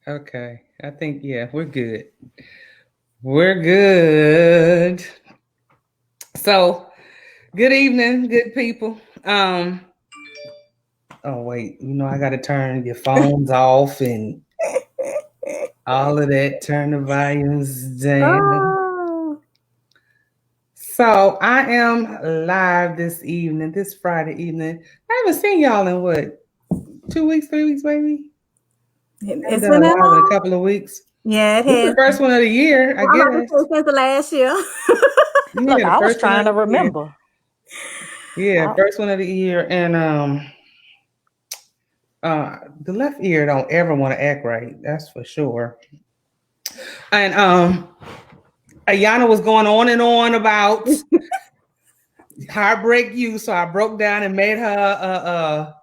Okay. I think, yeah, we're good. We're good. So, good evening, good people. Oh wait, I gotta turn your phones off and all of that. Turn the volumes down. Oh, So I am live this evening, this Friday evening. I haven't seen y'all in what, 2 weeks, 3 weeks, maybe. I haven't it's done been a that live in a long? couple of weeks. Yeah, it This is has. the first one of the year, I Well, I'm about to guess. say since the last year. Look, Yeah, the I was first one trying of to the year. remember. Yeah, I, first one of the year. And the left ear don't ever want to act right. That's for sure. And Ayanna was going on and on about Heartbreak You, so I broke down and made her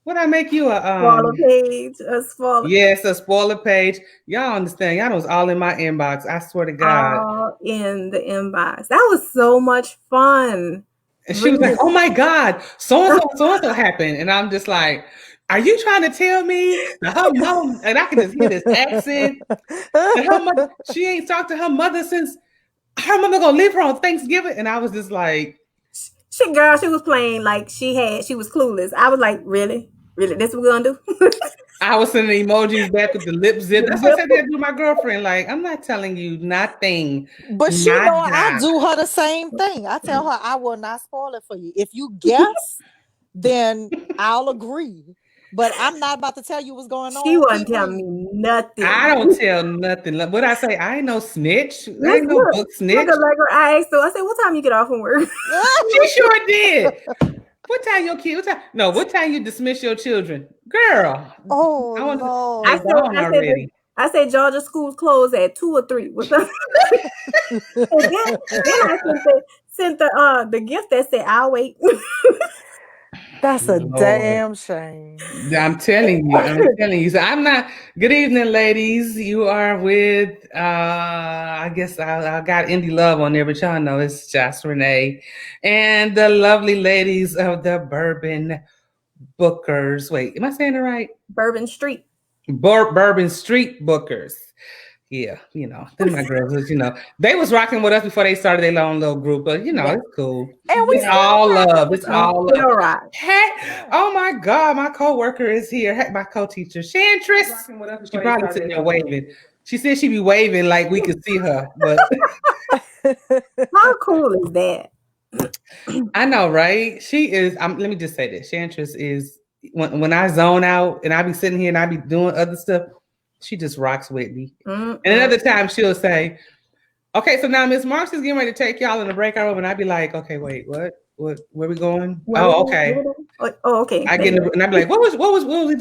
what I make you a Spoiler page, a spoiler, yes, a spoiler page. Y'all understand? Y'all know it's all in my inbox. I swear to God. all in the inbox. That was so much fun. And she was like, Reading. "Oh my God, so and so happened," and I'm just like, "Are you trying to tell me that her mom?" And I can just hear this accent. And her mother, she ain't talked to her mother since her mother gonna leave her on Thanksgiving. And I was just like, She was playing like she was clueless. I was like, really? Really? This what we're gonna do? I was sending emojis back with the lip zip. That's what I said that to my girlfriend. Like, I'm not telling you nothing. but she know I Nada. do her the same thing. I tell her I will not spoil it for you. If you guess, then I'll agree. But I'm not about to tell you what's going She on. wasn't Keep telling reading. me nothing. I don't tell nothing. What I say, I ain't no snitch. I Look, ain't no look, book look, snitch. Allegra. I asked her. I said, "What time you get off from work?" She sure did. What time your kid? What time? No, what time you dismiss your children, girl? Oh I want. I They Lord. said, gone I said, already. I said, Georgia schools close at 2 or 3. What's up? And then I sent the gift that said, "I'll wait." That's a Lord. damn shame. I'm telling you, I'm telling you. So I'm not. Good evening, ladies. You are with. I guess I got indie love on there, but y'all know it's Joss Renee, and the lovely ladies of the Bourbon Bookers. Wait, am I saying it right? Bourbon Street. Bourbon Street Bookers. Yeah, then my girls was, they was rocking with us before they started their own little group, but Yeah, it's cool. And we It's yeah. still all rocking love. with It's We y'all. all love. still rock. Hey, Yeah. oh my God, my coworker is here. Hey, my co-teacher, Chantress. She probably sitting there waving. She said she'd be waving like we could see her, but How cool is that? I know, right? She is. Let me just say this: Chantress is when I zone out and I be sitting here and I be doing other stuff. She just rocks with me. And Mm-mm. another time she'll say, "Okay, so now Miss Marks is getting ready to take y'all in the breakout room," and I'd be like, "Okay, wait, what? Where we going? Where we Oh, going? okay." Oh, okay. I get in and I'd be like, what was it?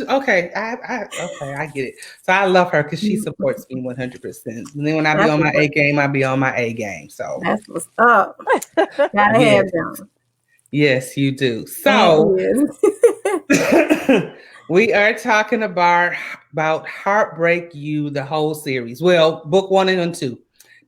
Okay, okay, I get it. So I love her because she supports me 100%. And then when I be That's on my what's A up. game, I be on my A game. So That's what's up. Gotta have yes, them. yes, you do. And So is. we are talking about Heartbreak You, the whole series. Well, book 1 and 2.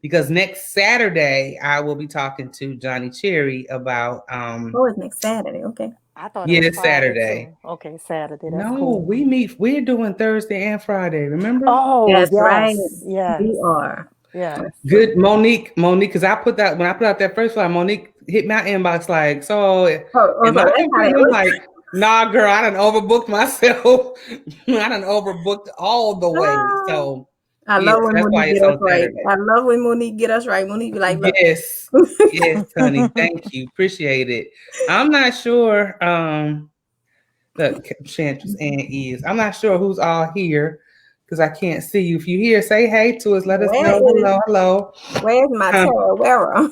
Because next Saturday I will be talking to Johnny Cherry about Oh, it's next Saturday. Okay. I thought it yeah, was it's Friday Saturday. too. Okay, Saturday. That's No, cool. we're doing Thursday and Friday, remember? Oh, That's right. yes. Yes. We are. Yes. Good, Monique, because I put that when I put out that first flight, Monique hit my inbox like, so Oh, am so I that's how complete? that I'm was. like, nah, girl, I done overbooked myself. I done overbooked all the way. Ah, So I yeah, love so when that's why Monique it's get us on right. Saturday. I love when Monique get us right. Monique be like, look. Yes, yes, honey. Thank you. Appreciate it. I'm not sure. Look, Chantress and is. I'm not sure who's all here because I can't see you. If you here, say hey to us. Let us Where know. is Hello, hello. where's my Um, Tara Vera?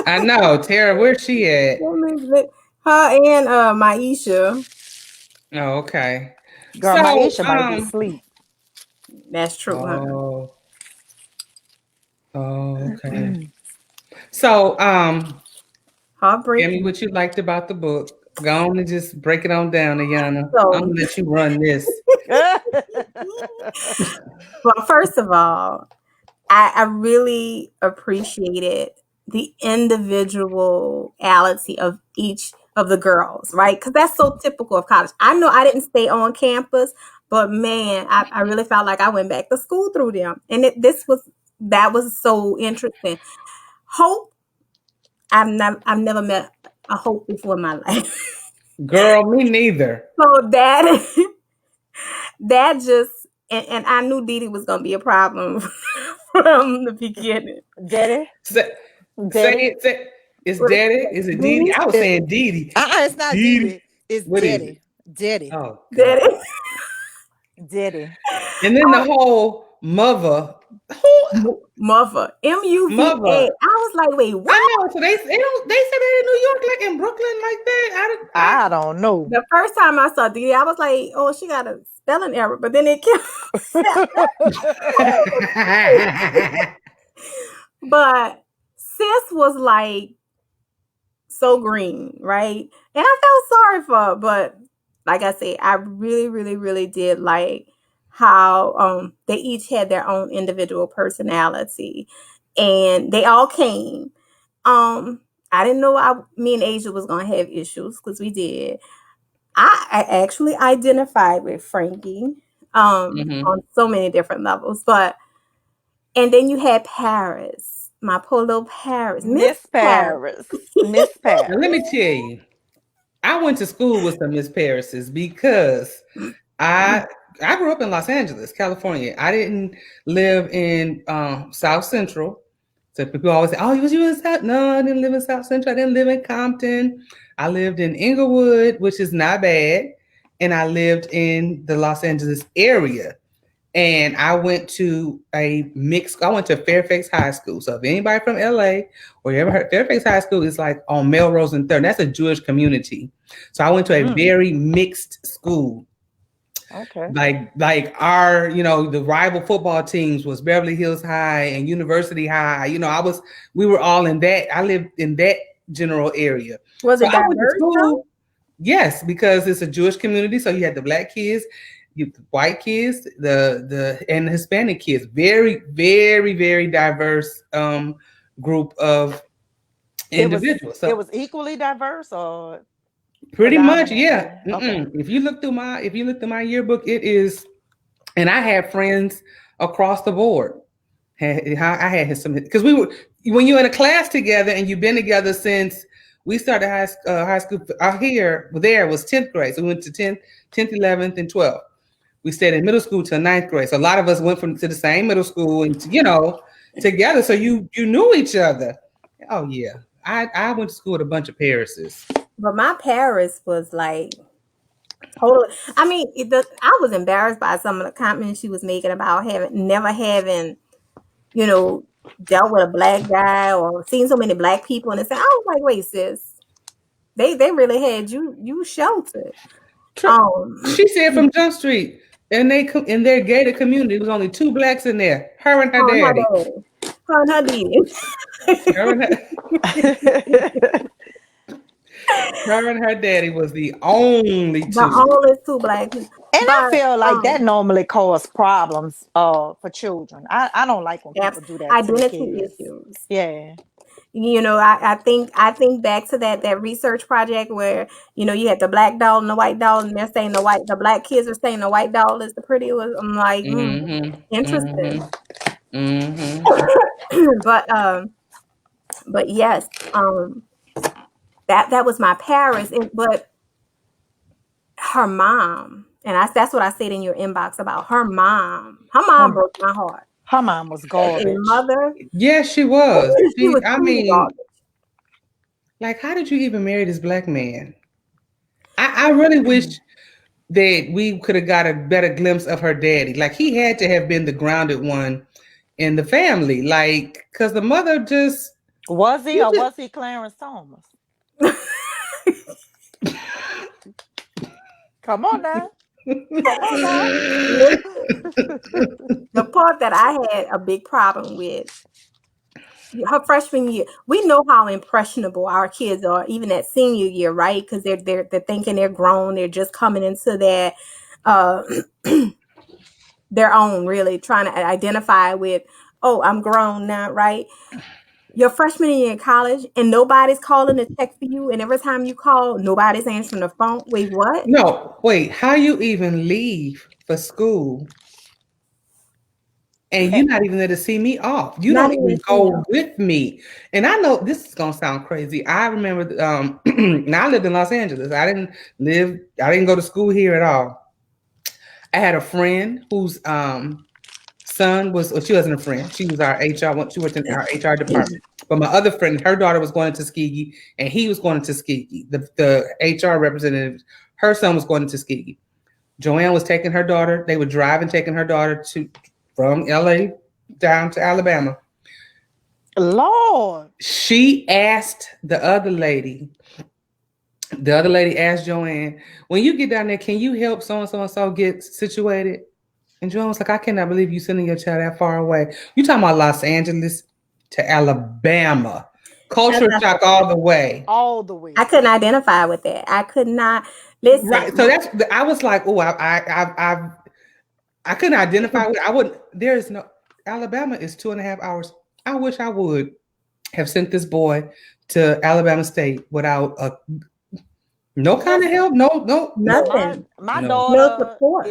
I know, Tara. Where's she at? Her and Maisha. Oh, okay. Girl, So, Maisha might be asleep. That's true, huh? oh, okay. So, tell me Heartbreak. what you liked about the book. Go on and just break it on down, Ayanna. I'm So, gonna let you run this. well, first of all, I really appreciated the individuality of each of the girls, right? Because that's so typical of college. I know I didn't stay on campus, But man, I really felt like I went back to school through them. And that was so interesting. Hope, I've never met a Hope before in my life. Girl, me neither. So that just, and I knew Dee Dee was gonna be a problem from the beginning. Daddy? Say Daddy? it. It's Daddy. Is it Dee Dee? I was saying Dee Dee. It's not Dee Dee Dee. It's What is Daddy. it? Daddy. Oh, God. Daddy. Daddy. And then the whole mother. Mother. M-U-V-A. Mother. I was like, wait, what? I know. So they said they're in New York, like in Brooklyn, like that. I don't know. The first time I saw Dee Dee, I was like, oh, she got a spelling error. But then it kept. But sis was like so green, right? And I felt sorry for her. But like I said, I really, really, really did like how they each had their own individual personality. And they all came. I didn't know me and Asia was gonna have issues because we did. I actually identified with Frankie on so many different levels, and then you had Paris, my poor little Paris, Miss Paris. Miss Paris. Now, let me tell you, I went to school with some Miss Parises because I grew up in Los Angeles, California. I didn't live in South Central. So people always say, "Oh, was you in South?" No, I didn't live in South Central. I didn't live in Compton. I lived in Inglewood, which is not bad, and I lived in the Los Angeles area. And I went to I went to Fairfax High School. So if anybody from LA or you ever heard, Fairfax High School is like on Melrose and 3rd. That's a Jewish community. So I went to a very mixed school. Okay. Like our, the rival football teams was Beverly Hills High and University High. We were all in that. I lived in that general area. Was it diverse? Yes, because it's a Jewish community. So you had the black kids, the white kids, and the Hispanic kids. Very, very, very diverse group of individuals. It was equally diverse, or pretty much, yeah. Okay. If you look through my yearbook, it is, and I have friends across the board. I had some because when you're in a class together and you've been together since we started high school out here. There was 10th grade, so we went to 10th, 11th, and 12th. We stayed in middle school till 9th grade. So a lot of us went to the same middle school and together. So you knew each other. Oh yeah, I went to school with a bunch of Parises. But my Paris was like totally. I mean, I was embarrassed by some of the comments she was making about never having, dealt with a black guy or seen so many black people. And I was like, wait, sis, they really had you sheltered. She said from Jump Street, and in their gated community, there was only 2 blacks in there. Her and her daddy. Her and her daddy. Her and her daddy was the only 2. The only 2 black people. And I feel like that normally causes problems for children. I don't like when people do that. Identity issues. Yeah. I think back to that research project where, you had the black doll and the white doll, and they're saying the black kids are saying the white doll is the pretty one. I'm like, interesting. But yes, that was my Paris, but her mom, and that's what I said in your inbox about her mom. Her mom broke my heart. Her mom was garbage. Mother, yes, she was. She was garbage. Like, how did you even marry this black man? I really wish that we could have got a better glimpse of her daddy. Like, he had to have been the grounded one in the family. Like, because the mother just... Was he or was he Clarence Thomas? Come on now. The part that I had a big problem with, her freshman year, we know how impressionable our kids are, even at senior year, right? Because they're thinking they're grown, they're just coming into their their own, really trying to identify with, oh, I'm grown now, right? Your freshman year in college, and nobody's calling to check for you, and every time you call, nobody's answering the phone. Wait, what? No, wait. How you even leave for school, and you're not even there to see me off. You Not don't even even go with me. And I know this is gonna sound crazy. I remember now I lived in Los Angeles. I didn't go to school here at all. I had a friend whose son was, well, she wasn't a friend. She was our HR. She worked in our HR department. But my other friend, her daughter was going to Tuskegee, and he was going to Tuskegee. The HR representative, her son was going to Tuskegee. Joanne was taking her daughter. They were driving, taking her daughter from LA down to Alabama. Lord. She asked the other lady. The other lady asked Joanne, "When you get down there, can you help so and so get situated?" And Joanne was like, "I cannot believe you sending your child that far away. You talking about Los Angeles to Alabama? Culture shock all the way. All the way. I couldn't identify with that. I could not listen. Right. So I was like, oh, I couldn't identify with it. I wouldn't. There is no Alabama is 2.5 hours. I wish I would have sent this boy to Alabama State without no kind of help. No, nothing. My No. daughter support.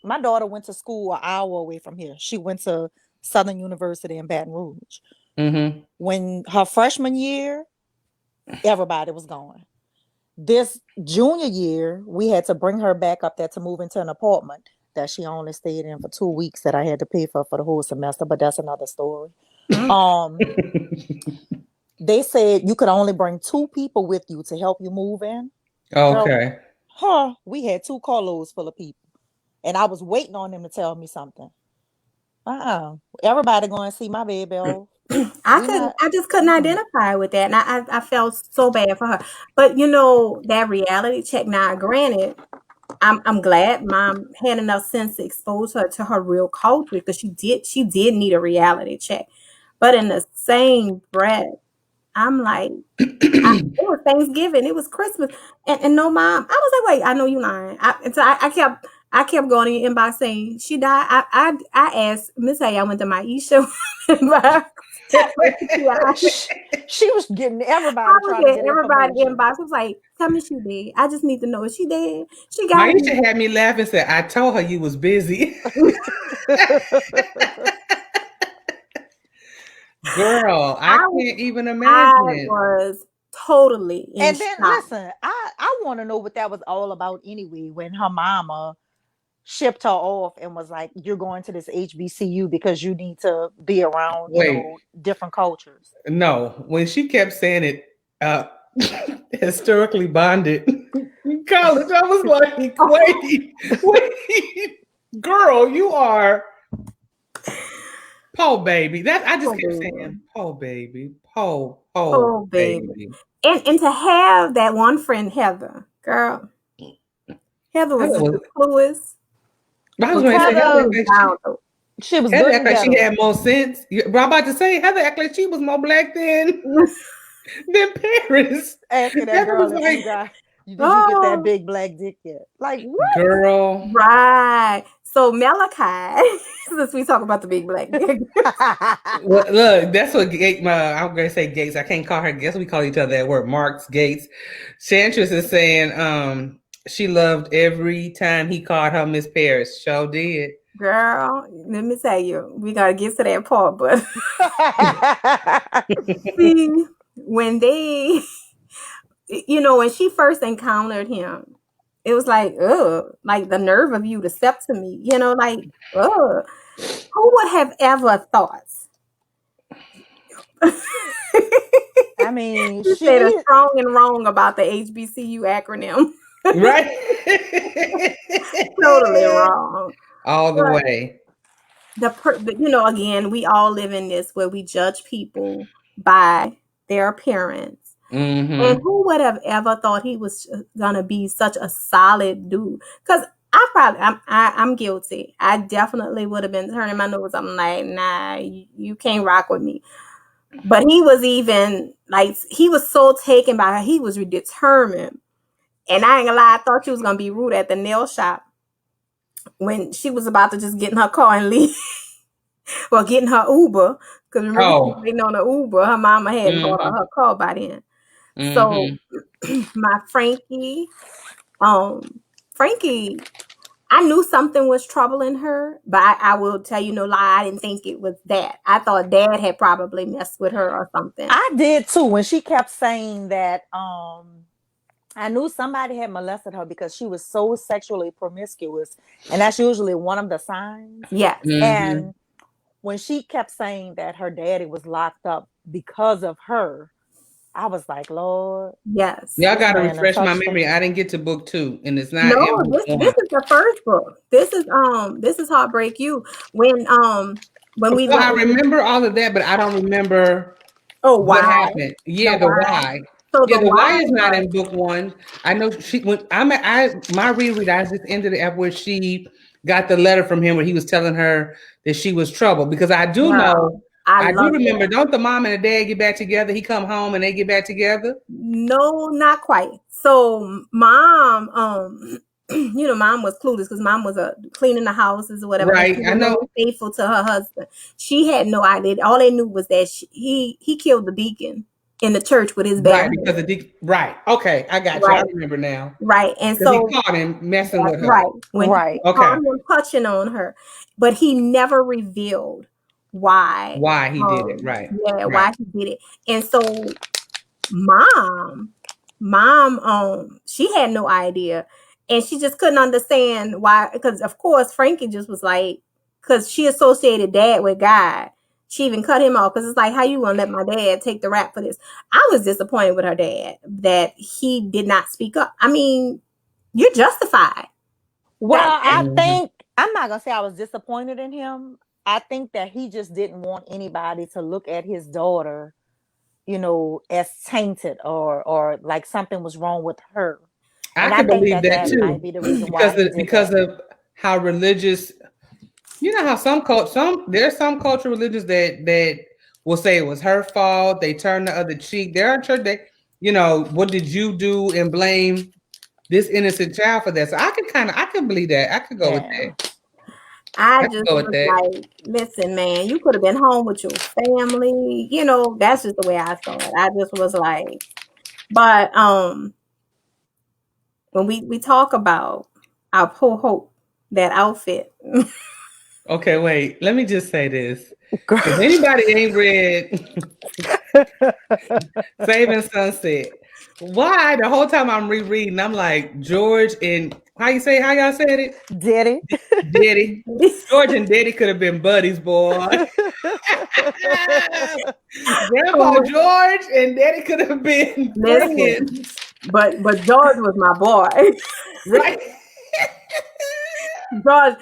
my daughter went to school an hour away from here. She went to Southern University in Baton Rouge. Mm-hmm. When her freshman year, everybody was going. This junior year, we had to bring her back up there to move into an apartment that she only stayed in for 2 weeks that I had to pay for the whole semester, but that's another story. They said you could only bring 2 people with you to help you move in. Okay. We had 2 carloads full of people. And I was waiting on them to tell me something. Everybody going to see my baby. I just couldn't identify with that. And I felt so bad for her. But that reality check, now granted, I'm glad mom had enough sense to expose her to her real culture, because she did need a reality check. But in the same breath, I'm like, it was Thanksgiving, it was Christmas, and no mom. I was like, wait, I know you lying. I kept going in your inbox saying she died. I asked Miss Hay, I went to my show. She was getting everybody trying to get everybody information. inbox was like, tell me she dead. I just need to know, is she dead? She got Maisha had me laughing and said, I told her you was busy. Girl, I can't even imagine. I was totally in and then shock. listen, I want to know what that was all about anyway, when her mama shipped her off and was like, you're going to this HBCU because you need to be around different cultures. No, when she kept saying it, historically bonded in college, I was like, wait, girl, you are po baby. That I just kept saying, po baby, po baby. And to have that one friend, Heather, girl, Heather was the clueless. I was going to say, she was Heather good. Act like she had more sense. But I'm about to say, Heather act like she was more black than Paris. Asking that girl, did you get that big black dick yet? Like, what? Girl. Right. So Malachi, since we talk about the big black dick. Well, look, that's what I'm going to say Gates. I can't call her. Guess we call each other at work. Marks Gates. Chantress is saying she loved every time he called her Miss Paris. Sure did. Girl, let me tell you, we got to get to that part, but see, when they, when she first encountered him, it was like, ugh, like the nerve of you to step to me, like, ugh. Who would have ever thought? I mean, she said a strong and wrong about the HBCU acronym. Right? Totally wrong. All the way. Again, we all live in this where we judge people by their appearance. Mm-hmm. And who would have ever thought he was gonna be such a solid dude? Because I'm guilty. I definitely would have been turning my nose. I'm like, nah, you can't rock with me. But he was even like, he was so taken by her. He was determined. And I ain't gonna lie, I thought she was gonna be rude at the nail shop when she was about to just get in her car and leave. Well, getting her Uber, because remember she was waiting on the Uber. Her mama hadn't bought her car by then. So my Frankie, I knew something was troubling her, but I will tell you no lie, I didn't think it was that. I thought Dad had probably messed with her or something. I did too when she kept saying that. I knew somebody had molested her because she was so sexually promiscuous, and that's usually one of the signs. Yes. And when she kept saying that her daddy was locked up because of her, I was like, Lord, Yes. Y'all this got to man done refresh my touched memory. him. I didn't get to book 2, and it's not in No, book this 1. is the first book. This is Heartbreak You. When we Well, I went. remember all of that, but I don't remember Oh, what why? happened. The Yeah, the why. why. So Yeah, the the why why is not was in book 1. I know she when my reread. I just ended it at where she got the letter from him where he was telling her that she was trouble, because I do know. girl. I I do love remember. that. Don't the mom and the dad get back together? He come home and they get back together. No, not quite. So mom, mom was clueless because mom was cleaning the houses or whatever, but Right. she I was know. very faithful to her husband. She had no idea. All they knew was that he killed the deacon in the church with his bare Right, hands. because right. Okay, I got you. I Right, remember now. right. And Because he so caught him messing that's with her. right. When Right. he Okay. caught him touching on her, but he never revealed why. Why he did it. Right. Yeah, Right. why he did it. And so mom, she had no idea, and she just couldn't understand why. Because of course Frankie just was like, because she associated Dad with God. She even cut him off because it's like, how you gonna let my dad take the rap for this? I was disappointed with her dad that he did not speak up. I mean, you're justified. Well, I Mhm. think I'm not gonna say I was disappointed in him. I think that he just didn't want anybody to look at his daughter, as tainted or like something was wrong with her. I And I could think believe that that that too, might be the reason why he did because that. of how religious. You know how there's some cultural religions that will say it was her fault. They turn the other cheek. There are church that, what did you do, and blame this innocent child for that. So I could believe that. I could go with that. Yeah. I I could just go with was that. like, listen, man, you could have been home with your family. That's just the way I saw it. I just was like, but when we talk about our poor hope, that outfit. Okay, wait. Let me just say this. If anybody ain't read Saving Sunset, why the whole time I'm rereading, I'm like, George and how y'all said it? Did he? Diddy. George and Diddy could have been buddies, boy. Grandpa Oh, George and Daddy could have been listen, friends. but George was my boy. Right? George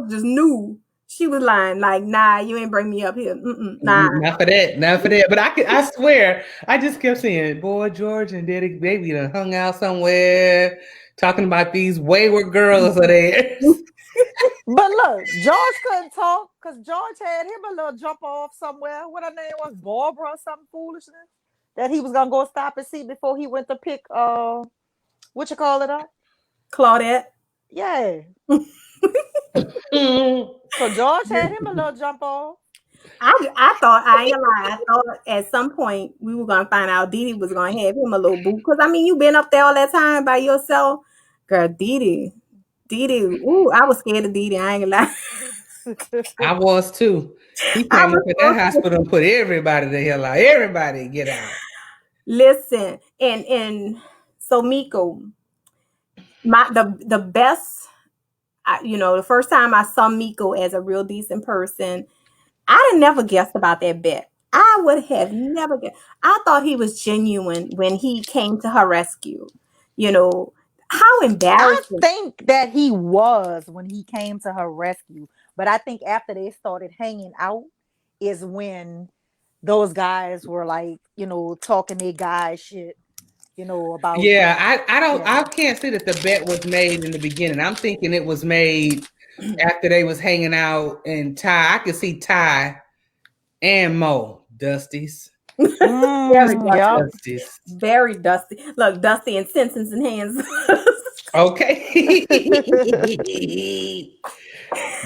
just knew she was lying. Like, nah, you ain't bring me up here. Nah. Not for that. Not for that. But I swear, I just kept saying, boy, George and Daddy, baby done hung out somewhere talking about these wayward girls of theirs. But look, George couldn't talk because George had him a little jump off somewhere. What her name was, Barbara or something foolishness. That he was gonna go stop and see before he went to pick what you call it up? Claudette. Yeah. Mm. So George had him a little jump off. I thought, I ain't gonna lie, I thought at some point we were gonna find out Dee Dee was gonna have him a little boot. Cause I mean, you been up there all that time by yourself. Girl, Dee Dee, ooh, I was scared of Dee Dee, I ain't gonna lie. I was too. He I came up was at that so scared. hospital and put everybody the hell out. Everybody get out. Listen, and so Miko, the best, the first time I saw Miko as a real decent person, I'd have never guessed about that bet. I would have never guessed. I thought he was genuine when he came to her rescue. How I embarrassing. think that he was when he came to her rescue. But I think after they started hanging out is when those guys were like, talking their guy shit, about Yeah, I yeah. can't say that the bet was made in the beginning. I'm thinking it was made after they was hanging out, and Ty. I could see Ty and Mo Dusty's. Very Yep. dusty. Dusty's. Very dusty. Look, Dusty and Simpsons and hands. Okay.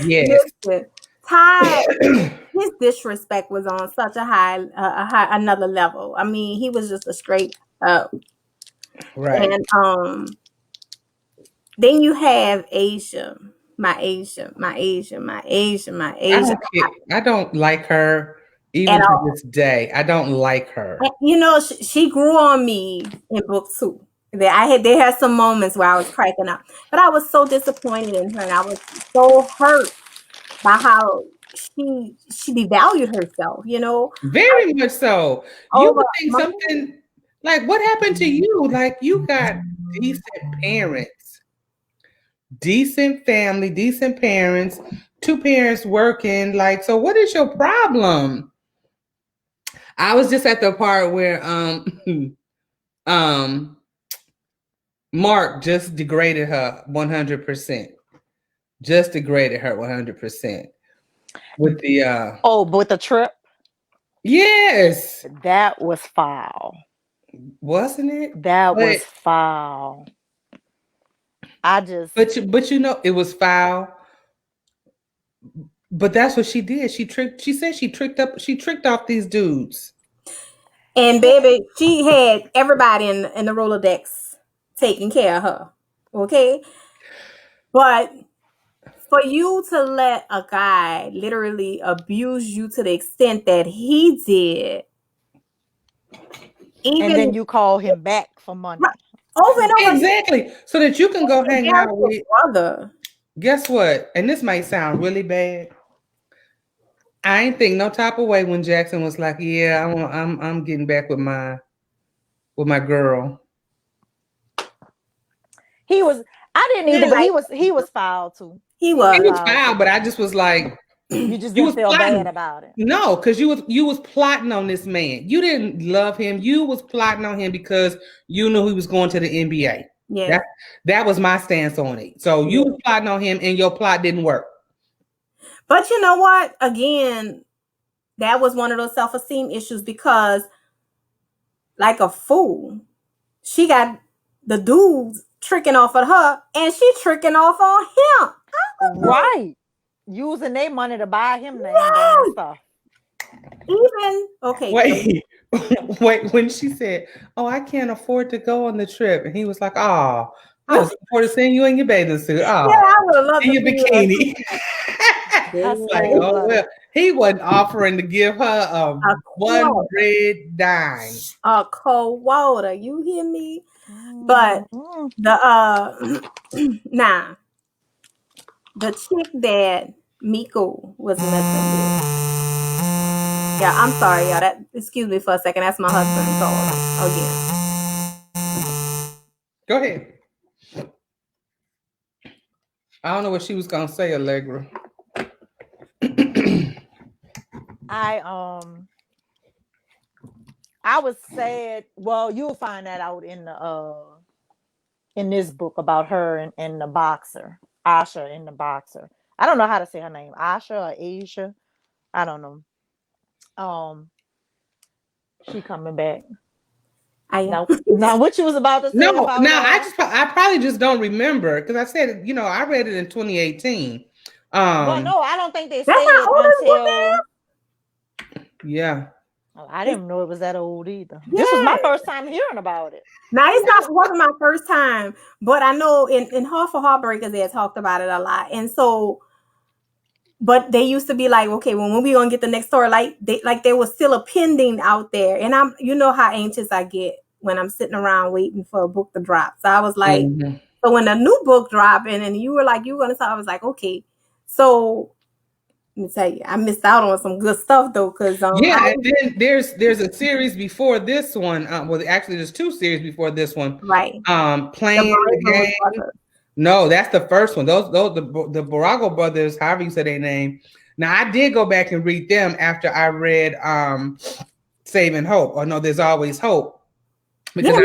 Yes. Listen, Ty, his disrespect was on such another level. I mean, he was just a straight up. Right. And then you have Asia. my Asia. I don't like her even At to all. this day. I don't like her. You know, she grew on me in book 2. They had some moments where I was cracking up, but I was so disappointed in her, and I was so hurt by how she devalued herself. You know, Very much so. You over would think money. something like, what happened to you? Like, you got decent parents, decent family, decent parents, two parents working. Like, so what is your problem? I was just at the part where um Mark just degraded her 100%. Just degraded her 100% with the Oh, but the trip, yes, that was foul. wasn't it? That But was foul. I just but you know it was foul. But that's what she did. She said she tricked off these dudes. And baby, she had everybody in the Rolodex taking care of her. Okay, but for you to let a guy literally abuse you to the extent that he did, and even then you call him back for money. over and over, Exactly. So that you can go hang out your with. brother. Guess what? And this might sound really bad. I ain't think no type of way when Jackson was like, "Yeah, I'm getting back with my girl." He was. I didn't either, but he was foul too. He He was. was foul, but I just was like, You just you didn't was feel plotting. bad about it. No, because you was plotting on this man. You didn't love him. You was plotting on him because you knew he was going to the NBA. Yeah. That was my stance on it. So you was plotting on him, and your plot didn't work. But you know what? Again, that was one of those self-esteem issues because, like a fool, she got the dudes tricking off of her, and she tricking off on him. Right. Using their money to buy him name brand stuff. Even okay. Wait. When she said, "Oh, I can't afford to go on the trip," and he was like, "Oh, I was looking forward to seeing you in your bathing suit. Oh, Yeah, I would have loved in to your be bikini." Like, oh Cold-blooded. well, he wasn't offering to give her a one quote, red dime. a cold water. You hear me? But the nah, the chick that Miko was messing with. Yeah, I'm sorry, y'all. Excuse me for a second. That's my husband calling again. Go ahead. I don't know what she was gonna say, Allegra. I was sad. Well, you'll find that out in this book about her and the boxer, Asha and the boxer. I don't know how to say her name, Asha or Asia. I don't know. She coming back. Now, what you was about to say? No, about I probably just don't remember because I said, I read it in 2018. Well, no, I don't think they said That's not old until. Yeah. Oh, I didn't know it was that old either. Yeah. This was my first time hearing about it. Now wasn't my first time, but I know in Heartbreakers they had talked about it a lot, and so. But they used to be like, okay, when we gonna get the next story? Like there was still a pending out there, and you know how anxious I get when I'm sitting around waiting for a book to drop. So I was like, So when a new book dropped, and you were like, you were gonna talk, I was like, okay. So let me tell you, I missed out on some good stuff though, because and then there's a series before this one. Well, actually, there's two series before this one. Right. Playing the game. No, that's the first one. Those the Barago brothers, however you say their name. Now I did go back and read them after I read Saving Hope. Or no, There's Always Hope. Because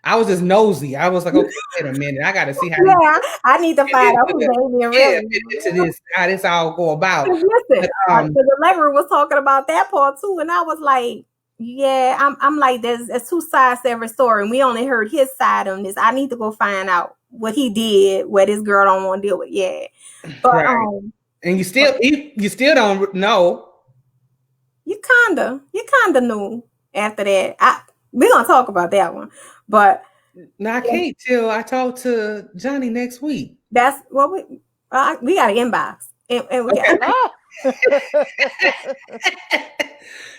I was just nosy. I was like, okay, wait a minute. I got to see how. Yeah, I need to find out who's really into this, how this all go about. Listen, Allegra was talking about that part too, and I was like, yeah, I'm like, there's two sides to every story, and we only heard his side on this. I need to go find out what he did, where this girl don't want to deal with. Yeah, but right. And you still don't know. You kinda knew after that. We're gonna talk about that one, but now I can't till I talk to Johnni next week. That's what we. We got an inbox, and we Okay. got. Oh.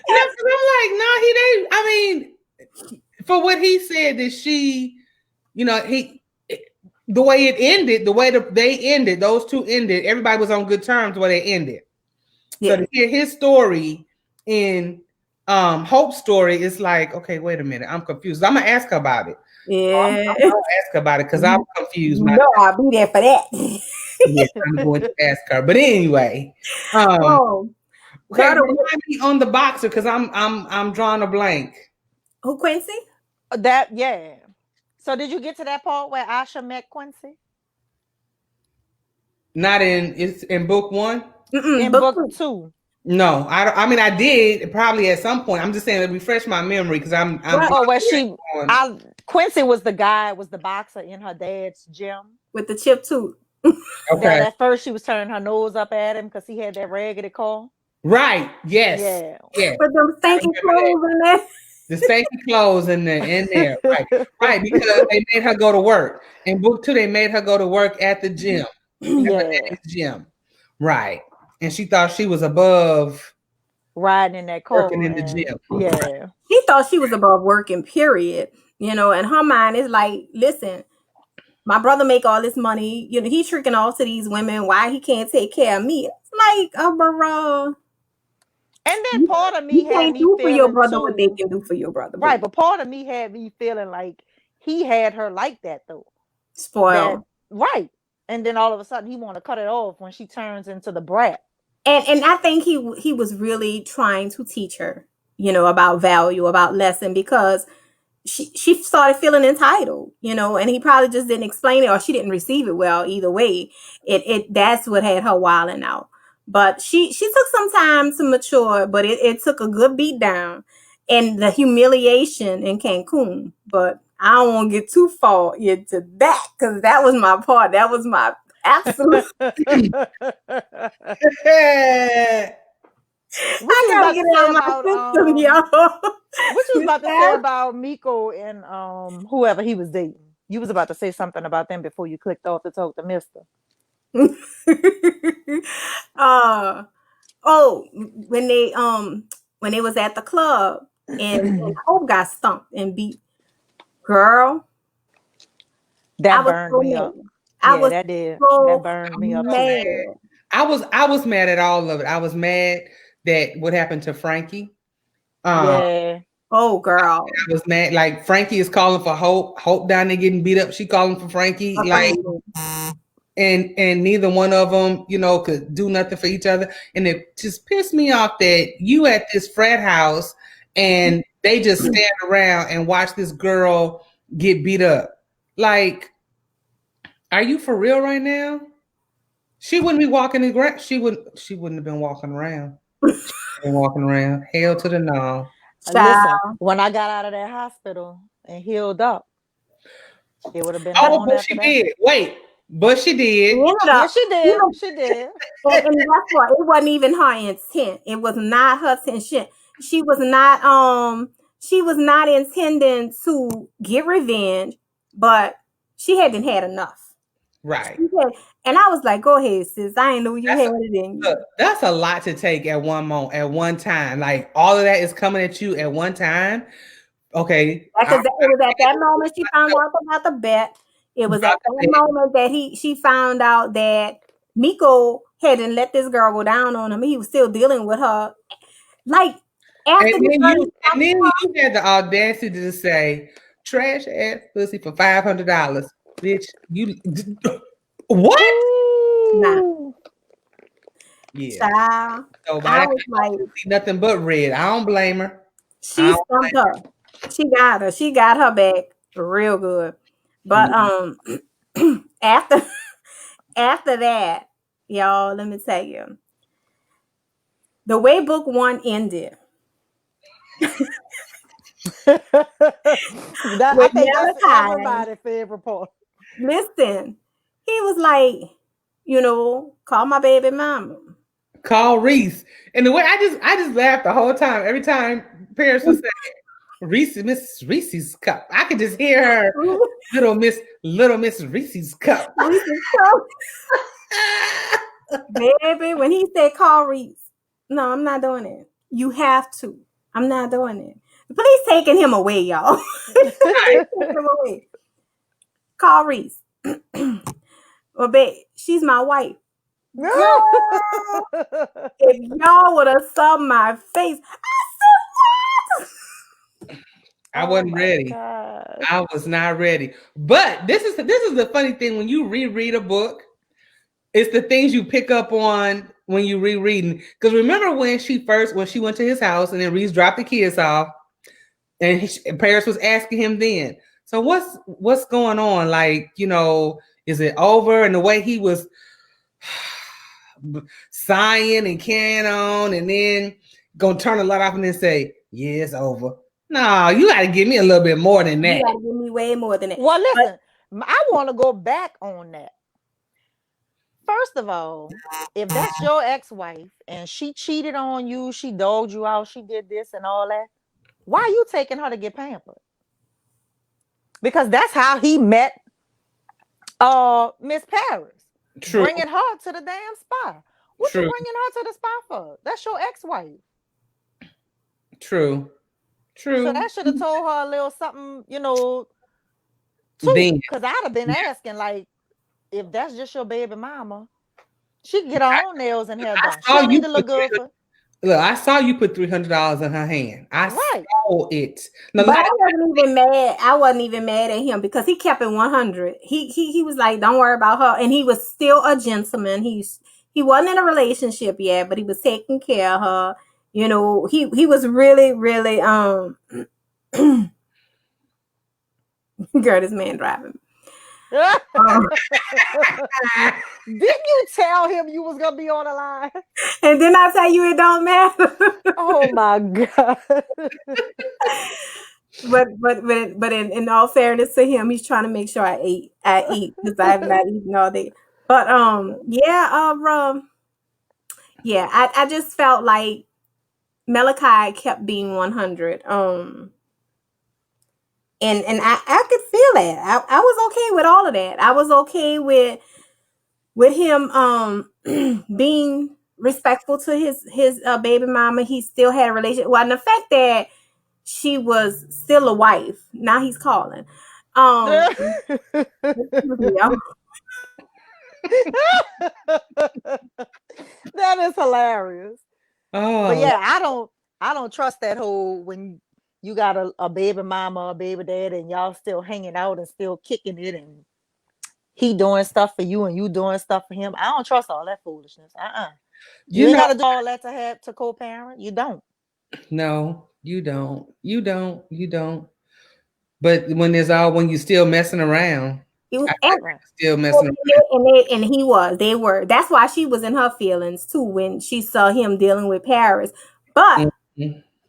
I'm like, no, he didn't. I mean, for what he said, that she, the way it ended, the way they ended, those two ended, everybody was on good terms where they ended. So to hear his story in Hope's story, it's like, okay, wait a minute, I'm confused. I'm gonna ask her about it. Yeah. I'm gonna ask her about it because I'm confused. No, I'll be there for that. Yes, I'm going to ask her. But anyway, Oh, okay, girl, remind me on the boxer because I'm drawing a blank. who Quincy? That yeah. So did you get to that part where Asha met Quincy? Not in it's in book one. In Book book 2. 2. No, I mean I did probably at some point. I'm just saying to refresh my memory because I'm Oh, where on. Quincy was the boxer in her dad's gym. With the chip tooth. Okay. That at first she was turning her nose up at him because he had that raggedy car. Right. Yes. Yeah. Yeah. With them stinky clothes in there. The safety clothes in there. Right. Because they made her go to work. In book 2, they made her go to work at the gym. Yeah. Gym. Right. And she thought she was above riding in that car. working in the gym. Yeah. She thought she was above working, period. And her mind is like, listen, my brother make all this money. He's tricking off to these women. Why he can't take care of me? It's like, bro. And then part of me had me do for your feeling brother too, what they can do for your brother. right? But part of me had me feeling like he had her like that though. Spoiled. Right. And then all of a sudden he want to cut it off when she turns into the brat. And I think he was really trying to teach her, about value, about lesson, because she started feeling entitled, and he probably just didn't explain it, or she didn't receive it well. Either way, that's what had her wilding out. But she took some time to mature, but it took a good beat down and the humiliation in Cancun. But I don't want to get too far into that because that was my part. That was my absolute. I gotta get out of my system, y'all. What you was about to say about Miko and whoever he was dating? You was about to say something about them before you clicked off to talk to Mister. When they was at the club and Hope got stumped and beat. Girl, that burned me up. That did. That burned me up. Mad. I was mad at all of it. I was mad that what happened to Frankie. Yeah. Oh, girl. I was mad. Like Frankie is calling for Hope. Hope down there getting beat up. She calling for Frankie. And neither one of them, could do nothing for each other. And it just pissed me off that you at this frat house and they just stand around and watch this girl get beat up. Like, are you for real right now? She wouldn't be walking the ground. She wouldn't have been walking around. Hell to the no. Listen, when I got out of that hospital and healed up, it would have been. Oh, but she did. Wait, but she did. Yeah, she did. She did. And that's why it wasn't even her intent. It was not her intention. She was not intending to get revenge, but she hadn't had enough. Right. And I was like, go ahead, sis. I ain't know you had it in you. That's a lot to take at one moment, at one time. Like all of that is coming at you at one time. Okay. Because it was at that moment she found out about the bet. It was at that moment that she found out that Miko hadn't let this girl go down on him. He was still dealing with her. Like after and then you had the audacity to say, trash ass pussy for $500. Bitch, you what? Nah. Yeah. Child, So I was like, nothing but red. I don't blame her. She stumped her. She got her. She got her back real good. But after that, y'all, let me tell you, the way book 1 ended. I think that's everybody's favorite part. Listen, he was like, call my baby mama. Call Reese. And the way I just laughed the whole time. Every time parents would say Miss Reese's cup. I could just hear her little Miss Reese's cup. Baby, when he said call Reese, no, I'm not doing it. You have to. I'm not doing it. The police taking him away, y'all. Taking him away. Call Reese. Well, babe, she's my wife. Girl, if y'all would have saw my face, I said, what? I wasn't ready. God. I was not ready. But this is the funny thing when you reread a book. It's the things you pick up on when you rereading. Because remember when she went to his house and then Reese dropped the kids off, and Paris was asking him then, so what's going on? Like, is it over? And the way he was sighing and carrying on, and then gonna turn the light off and then say, yeah, it's over. No, you got to give me a little bit more than that. You got to give me way more than that. Well, listen, I want to go back on that. First of all, if that's your ex-wife and she cheated on you, she dogged you out, she did this and all that, why are you taking her to get pampered? Because that's how he met Miss Paris. True. Bringing her to the damn spa. What True. you bringing her to the spa for? That's your ex-wife. True. So that should have told her a little something, too. Because I'd have been asking, like, if that's just your baby mama, she can get her own nails and hair done. She don't need to look good for. Look, I saw you put $300 in her hand. I saw it. But I wasn't even mad. I wasn't even mad at him because he kept it 100. He was like, don't worry about her. And he was still a gentleman. He wasn't in a relationship yet, but he was taking care of her. He was really, really girl, this man driving. Didn't you tell him you was gonna be on the line? And then I tell you it don't matter. Oh my God. But in all fairness to him, he's trying to make sure I eat because I have not eaten all day. But I just felt like Malachi kept being 100. And I could feel that. I was okay with all of that. I was okay with him being respectful to his baby mama. He still had a relationship. Well, and the fact that she was still a wife. Now he's calling. That is hilarious. Oh. But yeah, I don't trust that whole when you got a baby mama, a baby dad, and y'all still hanging out and still kicking it, and he doing stuff for you and you doing stuff for him. I don't trust all that foolishness. You ain't gotta do all that to have to co-parent. You don't. No, you don't. You don't. But when you still messing around. Still messing around. And they were. That's why she was in her feelings too when she saw him dealing with Paris. But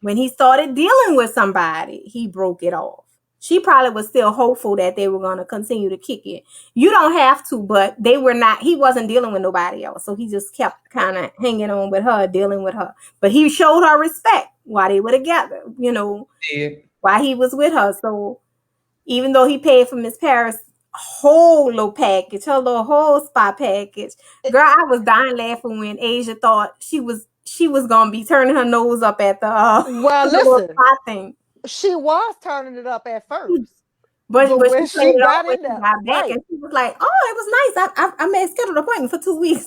when he started dealing with somebody, he broke it off. She probably was still hopeful that they were going to continue to kick it. You don't have to, but they were not. He wasn't dealing with nobody else. So he just kept kind of hanging on with her, dealing with her. But he showed her respect while they were together, while he was with her. So even though he paid for Miss Paris' whole little package, her little whole spa package, girl, I was dying laughing when Asia thought she was going to be turning her nose up at the listen, spa thing. She was turning it up at first, but when she got in there, back, and she was like, "Oh, it was nice. I made a scheduled appointment for 2 weeks."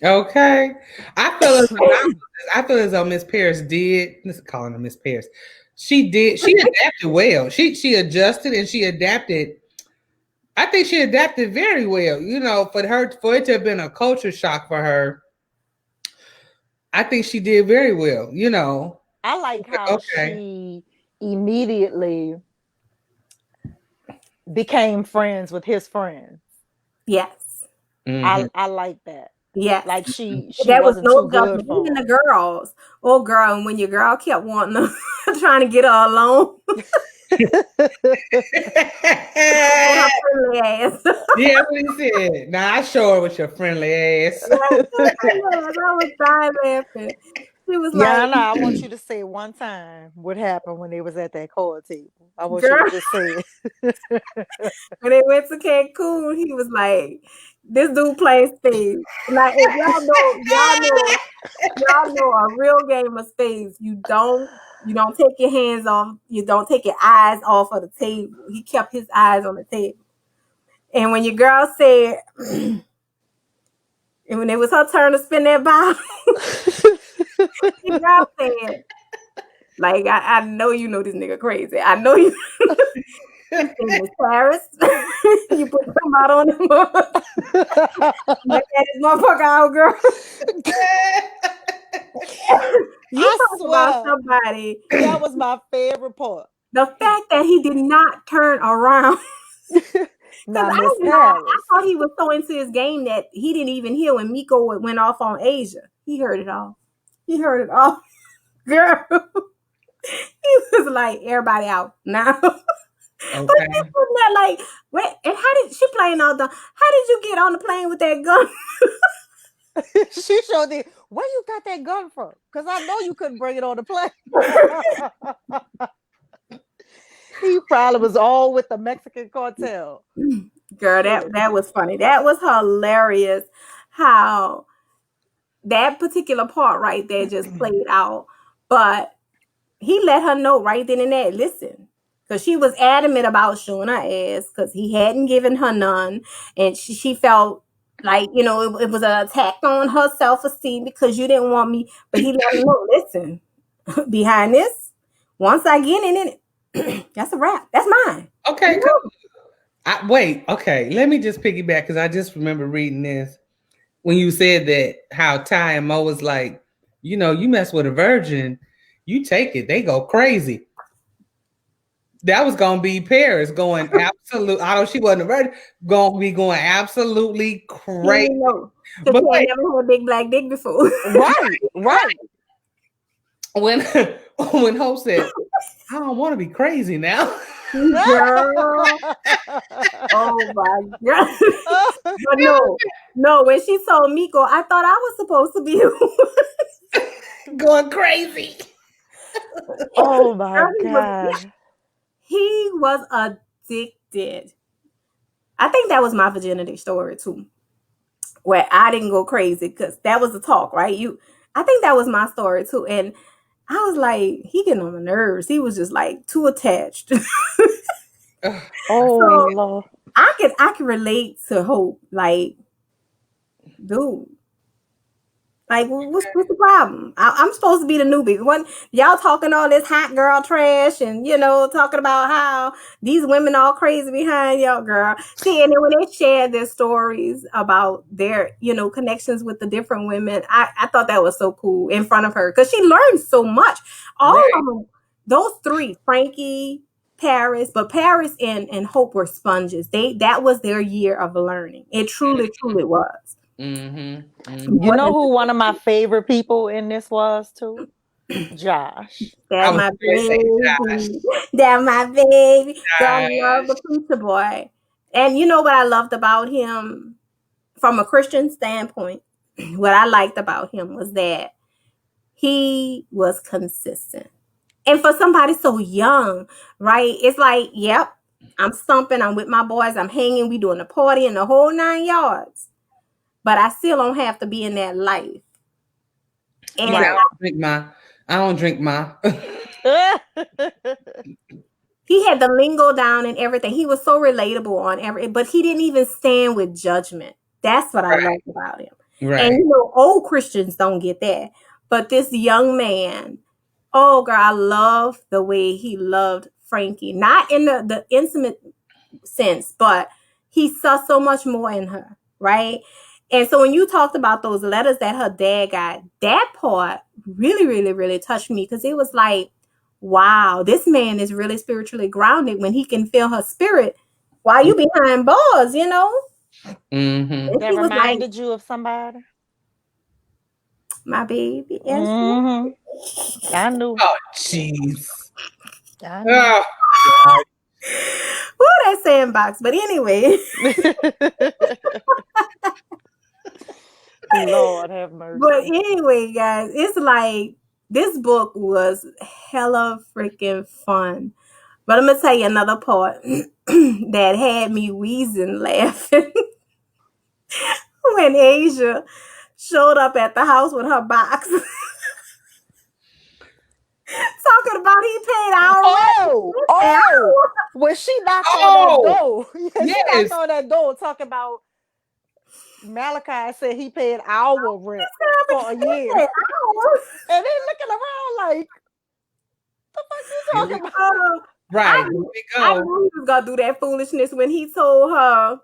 Okay, I feel as though Miss Paris did. Let's call her Miss Paris. She adapted well. She adjusted and she adapted. I think she adapted very well. For it to have been a culture shock for her, I think she did very well. I like how she immediately became friends with his friends. Yes. Mm-hmm. I like that. Yes. Like she there wasn't was no too good for even the girls. Oh, girl, and when your girl kept wanting to trying to get her alone. Yeah, what he said. Now I show her with your friendly ass. I was dying laughing. She was like, I want you to say one time what happened when they was at that card table. I want you to just say it. When they went to Cancun, he was like, This dude plays spades. Like if y'all know a real game of spades. You don't take your hands off. You don't take your eyes off of the table. He kept his eyes on the table. And when your girl said, and when it was her turn to spin that bottle, your girl said, like, I know you know this nigga crazy. I know you. Miss Paris, you put some out on him. Let that motherfucker out, girl. You I talk about swear, somebody. that was my favorite part. The fact that he did not turn around. Now, I Miss ain't gonna lie, I Paris. thought he was so into his game that he didn't even hear when Miko went off on Asia. He heard it all. He heard it all. Girl. He was like, everybody out now. Okay. But she was that like, wait, and how did she playing all the? How did you get on the plane with that gun? She showed me where you got that gun from, because I know you couldn't bring it on the plane. He probably was all with the Mexican cartel. Girl, that was funny. That was hilarious. How that particular part right there just played out, but he let her know right then and there. Listen, because she was adamant about showing her ass because he hadn't given her none, and she felt like it was an attack on her self-esteem because you didn't want me. But he let her know, listen, behind this, once I get in it, that's a wrap. That's mine. Okay, cool. Wait, okay. Let me just piggyback because I just remember reading this when you said that how Ty and Mo was like, you mess with a virgin, you take it. They go crazy. That was gonna be Paris going absolute. I know she wasn't a virgin. Gonna be going absolutely crazy. Because she had never had a big black dick before. Right. When Hope said, I don't want to be crazy now. Girl. Oh my God. But no, when she told Miko, I thought I was supposed to be going crazy. Oh my God. He was addicted. I think that was my virginity story too, where I didn't go crazy because that was the talk, right? I think that was my story too, and I was like, he getting on my nerves. He was just like too attached. Oh Lord. I can relate to Hope. Like, dude, like what's the problem? I'm supposed to be the newbie. When y'all talking all this hot girl trash and talking about how these women all crazy behind y'all, girl. See, and then when they shared their stories about their connections with the different women, I thought that was so cool in front of her because she learned so much. All of them, those three, Frankie, Paris, but Paris and Hope were sponges. That was their year of learning. It truly was. Mm-hmm. Mm-hmm. You know who one of my favorite people in this was too? Josh. That my baby. That my baby. Girl, I love the preacher boy. And you know what I loved about him from a Christian standpoint? What I liked about him was that he was consistent. And for somebody so young, right? It's like, yep, I'm stumping, I'm with my boys, I'm hanging, we doing a party in the whole 9 yards. But I still don't have to be in that life. And I don't drink my. He had the lingo down and everything. He was so relatable on but he didn't even stand with judgment. That's what I loved about him. Right. And old Christians don't get that. But this young man, oh girl, I love the way he loved Frankie. Not in the intimate sense, but he saw so much more in her, right? And so when you talked about those letters that her dad got, that part really, really, really touched me because it was like, wow, this man is really spiritually grounded when he can feel her spirit while you behind bars, Mm-hmm. That reminded you of somebody? My baby. Mm-hmm. I knew. Oh, jeez. Oh, that sandbox. But anyway. Lord have mercy. But anyway, guys, it's like this book was hella freaking fun. But I'm going to tell you another part that had me wheezing laughing. when Asia showed up at the house with her box. Talking about he paid our when she knocked on that door. She knocked on that door talking about Malachi said he paid our rent for a year. And then looking around like, the fuck you talking about? Right. I knew he was gonna do that foolishness when he told her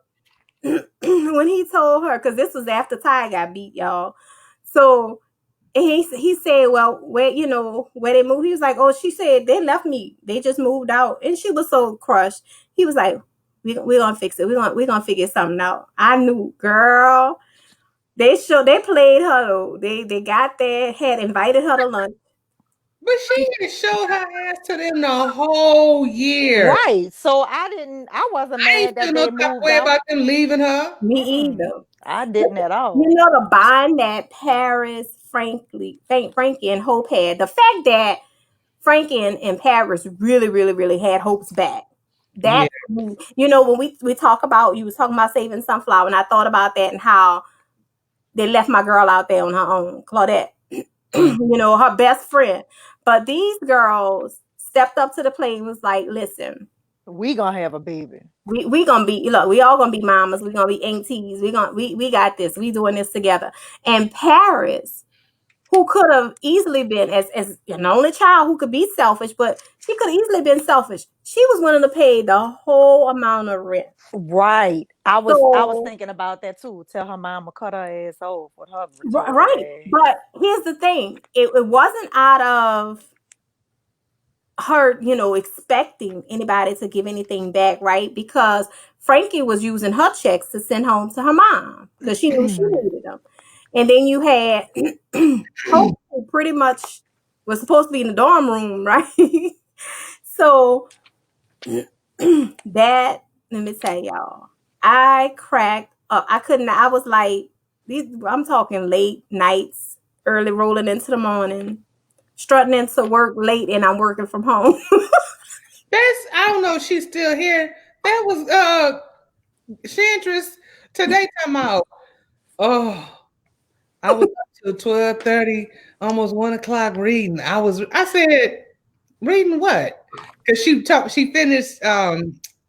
because this was after Ty got beat, y'all. So he said, well, where they moved, he was like, oh, she said they left me, they just moved out. And she was so crushed. He was like, we're gonna fix it, we're gonna figure something out. I knew, girl. They played her though. They got there, had invited her to lunch. But she didn't show her ass to them the whole year. Right. So I wasn't mad that they moved out. About them leaving her. Me either. I didn't at all. You know, the bond that Paris, Frankie and Hope had. The fact that Frankie and Paris really, really, really had Hope's back. That, when we talk about, you was talking about saving sunflower, and I thought about that and how they left my girl out there on her own, Claudette. Her best friend. But these girls stepped up to the plate and was like, listen, we gonna have a baby. We gonna be, look, we all gonna be mamas, we gonna be aunties, we got this, we doing this together. And Paris, who could have easily been as an only child who could be selfish, but she could have easily been selfish. She was willing to pay the whole amount of rent. Right. I was thinking about that too. Tell her mama cut her ass off with her. Right. But here's the thing. It wasn't out of her, expecting anybody to give anything back, right? Because Frankie was using her checks to send home to her mom because she knew she needed them. And then you had Hope, who pretty much was supposed to be in the dorm room, right? So that, let me tell y'all, I cracked up. I was like, I'm talking late nights, early rolling into the morning, strutting into work late, and I'm working from home. I don't know if she's still here. That was Chantress today talking about, I was up till 12:30, almost 1:00 reading. I said, reading what? Because she finished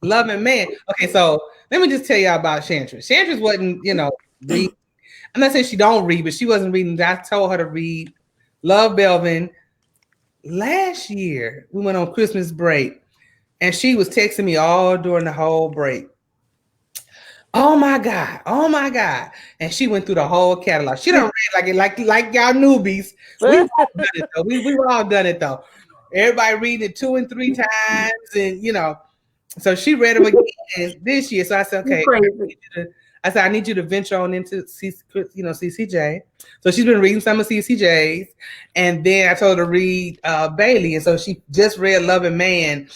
Loving Man. Okay, so let me just tell y'all about Chantress. Chantress wasn't, read. I'm not saying she don't read, but she wasn't reading. I told her to read Love Belvin. Last year, we went on Christmas break, and she was texting me all during the whole break. Oh my God. And she went through the whole catalog. She done read like y'all newbies. We were all done it though. We were all done it though. Everybody reading it 2 and 3 times, and so she read them again this year. So I said, okay, I need you to venture on into CCJ. So she's been reading some of CCJ's, and then I told her to read Bailey, and so she just read Loving Man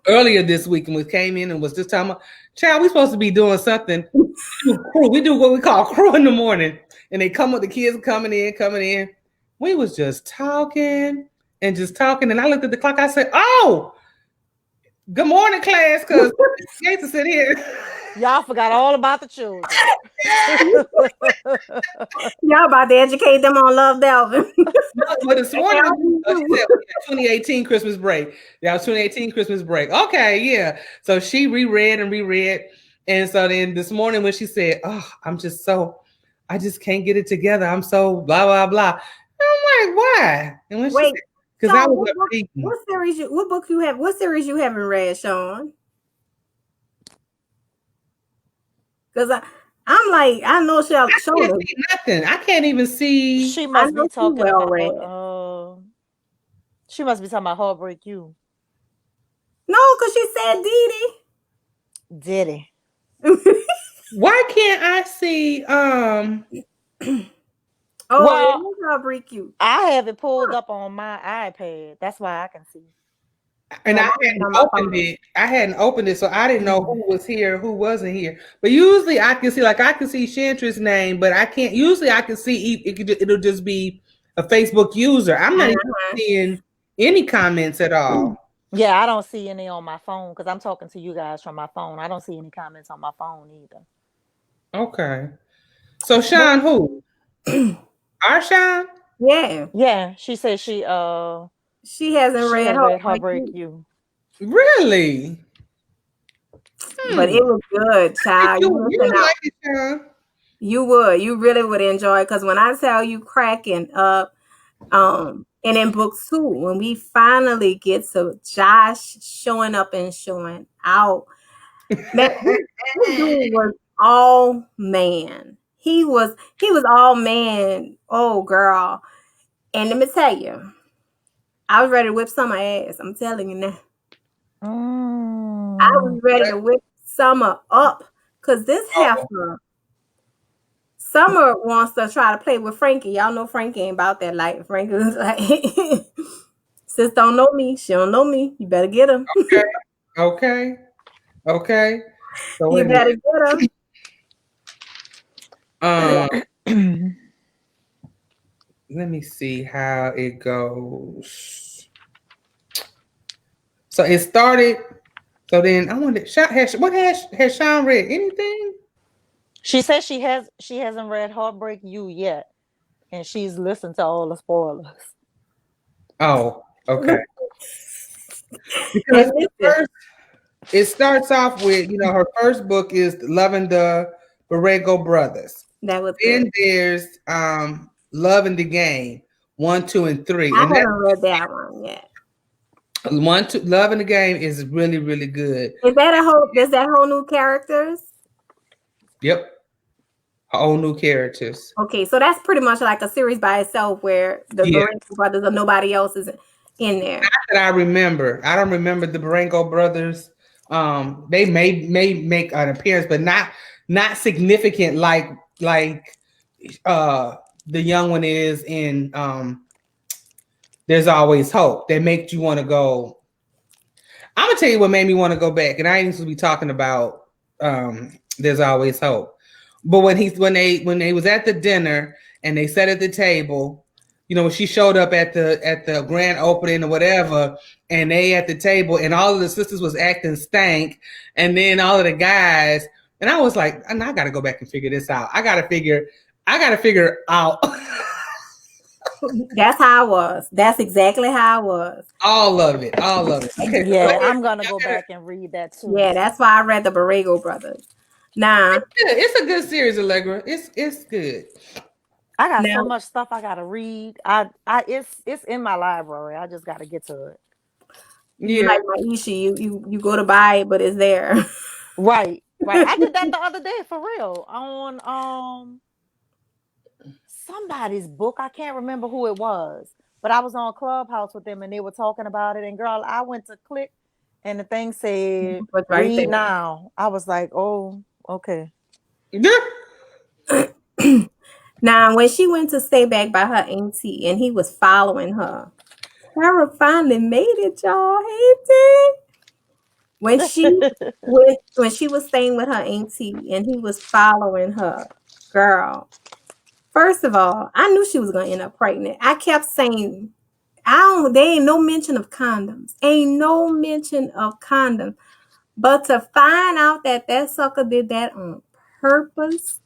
earlier this week, and we came in and was just talking about, child, we're supposed to be doing something. We do what we call crew in the morning, and they come with the kids coming in. We was just talking, and I looked at the clock. I said, "Oh, good morning, class," because you hate to sit here. Y'all forgot all about the children. Y'all about to educate them on Love Belvin. But this morning, 2018 Christmas break. That was 2018 Christmas break. Okay, yeah. So she reread. And so then this morning when she said, "Oh, I just can't get it together. I'm so blah, blah, blah." I'm like, why? And when wait, because I was reading. What book you have? What series you haven't read, Sean? Because I'm like, I know she'll show nothing. I can't even see. She must be talking about. She must be talking about Heartbreak You. No, because she said Diddy. Why can't I see? Well, Heartbreak You. I have it pulled up on my iPad. That's why I can see. And I hadn't opened it, so I didn't know who was here, who wasn't here. But usually I can see Chantress' name, but I can't. Usually I can see it'll just be a Facebook user. I'm not even seeing any comments at all. Yeah, I don't see any on my phone because I'm talking to you guys from my phone. I don't see any comments on my phone either. Okay. So Sean, who? Our Sean? Yeah. Yeah, she said She hasn't she read had read Heartbreak, Heartbreak You. Really? but it Hmm. was good, I think child. you You would missing out. like it, Sean. You really would enjoy it because when I tell you cracking up, and in book 2, when we finally get to Josh showing up and showing out, man, this dude was all man. He was all man. Oh girl. And let me tell you, I was ready to whip some ass. I'm telling you now. I was Mm. ready to whip Summer up. Cause this Oh, heifer, Summer wants to try to play with Frankie. Y'all know Frankie ain't about that life. Frankie was like, sis don't know me. She don't know me. You better get him. okay, okay, okay. So You wait a better minute. get him. Um, Mm. let me see how it goes. So it started. So then I wanted. Has Sean read anything? She says she hasn't read Heartbreak You yet, and she's listened to all the spoilers. Oh, okay. And Because listen, first it starts off with her first book is Loving the Borrego Brothers. that was good. Then there's Love in the Game 1, 2, and 3, I and that haven't read that one yet. Love in the Game is really really good. Is that whole new characters? Yep, whole new characters. Okay, so that's pretty much like a series by itself where the Yeah, Barrett brothers or nobody else is in there. that I remember. I don't remember the Borrego Brothers. They may make an appearance, but not significant like the young one is in There's Always Hope. That makes you want to go. I'm gonna tell you what made me want to go back, and I ain't supposed to be talking about There's Always Hope. But when they was at the dinner and they sat at the table, when she showed up at the grand opening or whatever, and they at the table and all of the sisters was acting stank, and then all of the guys, and I was like, I gotta go back and figure this out. I gotta figure out That's how I was. That's exactly how I was. all of it. All of it. Okay, so Yeah, I'm gonna go back and read that too. Yeah, that's why I read the Borrego brothers. Now, it's a good series, Allegra. It's good. I got now so much stuff I gotta read. It's in my library. I just gotta get to it. you Yeah. like my Ishi, you go to buy it, but it's there. Right, right. I did that the other day for real on somebody's book. I can't remember who it was, but I was on Clubhouse with them and they were talking about it. And girl, I went to click and the thing said What's right read there. now. I was like, oh, okay. Now, when she went to stay back by her auntie and he was following her, Tara finally made it, y'all. Hey, T. When she was staying with her auntie and he was following her, girl. First of all, I knew she was gonna end up pregnant. I kept saying, there ain't no mention of condoms. Ain't no mention of condoms. But to find out that sucker did that on purpose,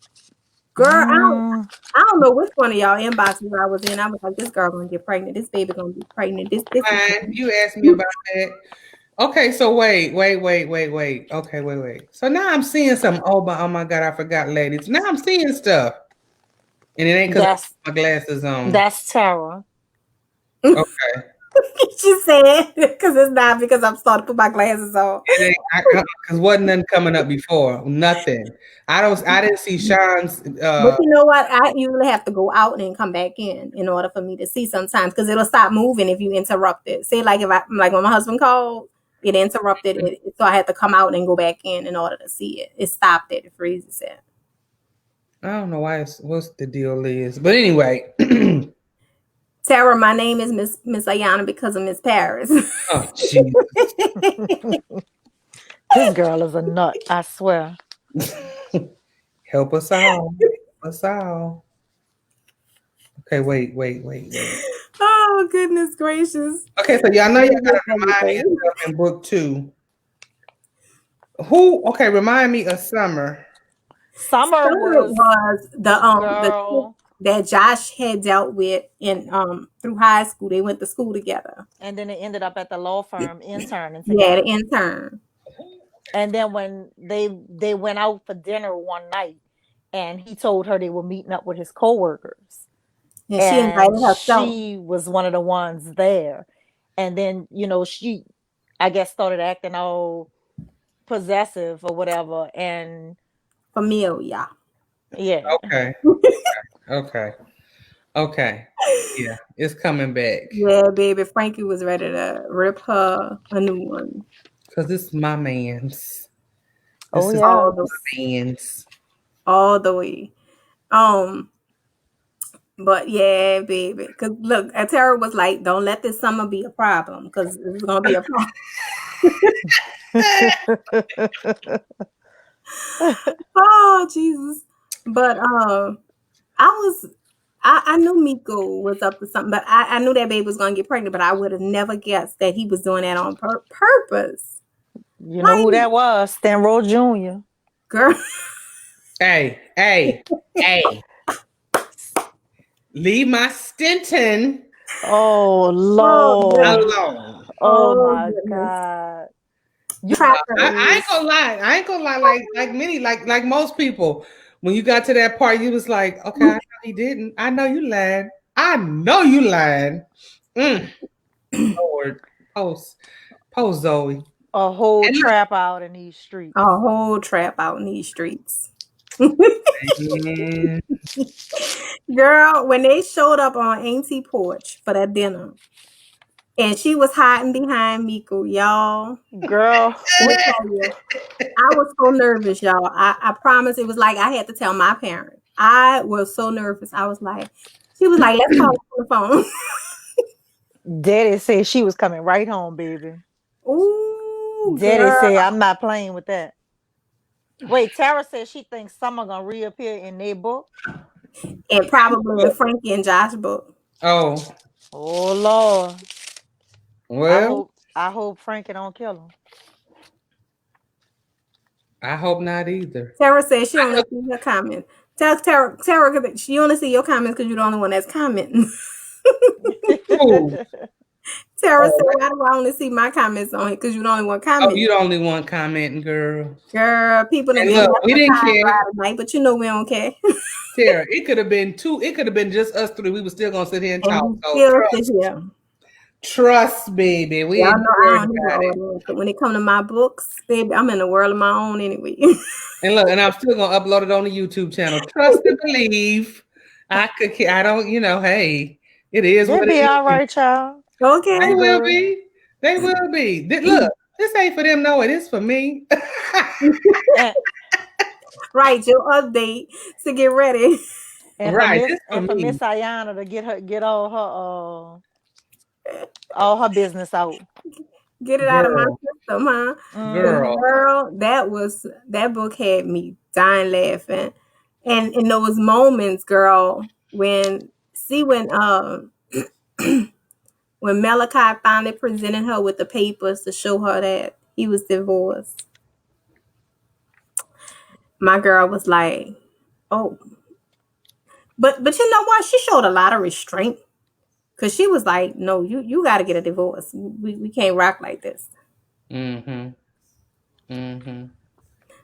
girl, I don't know which one of y'all inboxes I was in. I was like, this girl gonna get pregnant. This baby gonna be pregnant. This is Fine. You asked me about that. Okay, so wait. Okay, wait. So now I'm seeing some. Oh my God, I forgot, ladies. Now I'm seeing stuff, and it ain't because I That's put my glasses on. that's Tara. Okay. she said, because it's not because I'm starting to put my glasses on. Because wasn't nothing coming up before. Nothing. I didn't see Sean's. But you know what? I usually have to go out and come back in order for me to see sometimes because it'll stop moving if you interrupt it. Say like when my husband called, it interrupted it, so I had to come out and go back in order to see it. It stopped it. It freezes it. I don't know what's the deal is, but anyway. Tara, my name is Miss Ayanna because of Miss Paris. Oh, jeez. This girl is a nut, I swear. Help us all. Help us all. Okay, wait. Oh, goodness gracious. Okay, so y'all know y'all gotta remind me of stuff in book 2. Okay, remind me of Summer. Summer was the girl, that Josh had dealt with in through high school. They went to school together. and then they ended up at the law firm interning Yeah, the together. intern. And then when they went out for dinner one night, and he told her they were meeting up with his coworkers, And she and invited herself. she was one of the ones there. And then she, I guess, started acting all possessive or whatever, and Familia. yeah. Okay. Okay. Okay. Yeah, it's coming back. Yeah, baby. Frankie was ready to rip her a new one. Because this is my man's. Oh This is yeah. All the my man's. all the way. But yeah, baby. Cause look, Tara was like, "Don't let this summer be a problem, because it's gonna be a problem." Oh Jesus! But I knew Miko was up to something, but I knew that baby was gonna get pregnant, but I would have never guessed that he was doing that on purpose. You know who that was? Stanroll Jr. Girl. Hey. Leave my Stenton Oh Lord. alone. Oh my goodness. God. I ain't gonna lie. I ain't gonna lie. Like many, like most people, when you got to that part, you was like, okay, I know he didn't. I know you lied. I know you lied. Lord, post Zoe. A whole trap out in these streets. A whole trap out in these streets. Girl, when they showed up on Auntie porch for that dinner, and she was hiding behind Miko, y'all. Girl. I was so nervous, y'all. I promise, it was like I had to tell my parents. I was so nervous. I was like, she was like, let's call on the phone. Daddy said she was coming right home, baby. Ooh, Daddy girl. said, I'm not playing with that. Wait, Tara said she thinks Summer gonna reappear in their book. And probably in Frankie and Josh's book. Oh Lord. Well, I hope Frankie don't kill him. I hope not either. Tara said she only see your comments. Tell Tara, she only see your comments because you're the only one that's commenting. Tara said, why do I only see my comments on it? Because you're the only one commenting. Oh, you're the only one commenting, girl. Girl, people didn't look, we didn't care tonight, but you know we don't care. Tara, it could have been two. It could have been just us three. We were still gonna sit here and talk. Trust, baby. We ain't worried about it. But when it comes to my books, baby, I'm in a world of my own anyway. And look, and I'm still gonna upload it on the YouTube channel. Trust and believe. I don't. Hey, it is. It'll be all right, child. Okay. They will be. They will be. Look, this ain't for them. No, it is for me. Right, your update to get ready. And for Miss Ayanna to get all her business out. Get it out of my system, huh? Girl, that book had me dying laughing. And in those moments, girl, when Malachi finally presented her with the papers to show her that he was divorced, my girl was like, oh. But you know what? She showed a lot of restraint. Because she was like, no, you got to get a divorce. We can't rock like this. Mm-hmm. Mm-hmm.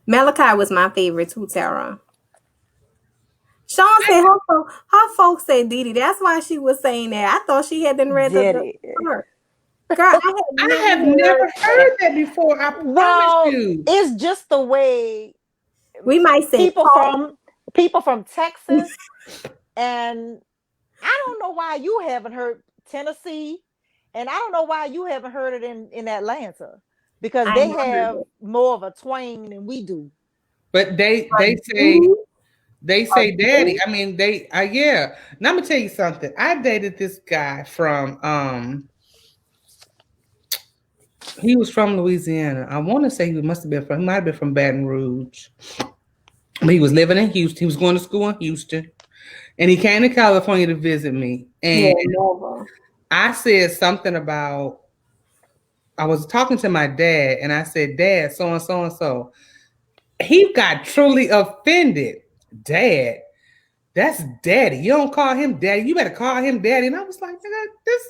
Malachi was my favorite too, Tara. Sean said her folks said Didi. That's why she was saying that. I thought she had been read the part. Girl, I have never heard that before. I promise you. It's just the way we might say people from Texas, and I don't know why you haven't heard Tennessee, and I don't know why you haven't heard it in Atlanta, because they have more of a twang than we do. But they say daddy. I mean, yeah. Now I'm gonna tell you something. I dated this guy from he was from Louisiana. I want to say he might have been from Baton Rouge. But he was living in Houston. He was going to school in Houston. And he came to California to visit me. And I said something about, I was talking to my dad, and I said, Dad, so and so and so. he got truly offended. Dad, that's daddy. You don't call him daddy. You better call him daddy. And I was like, nigga, this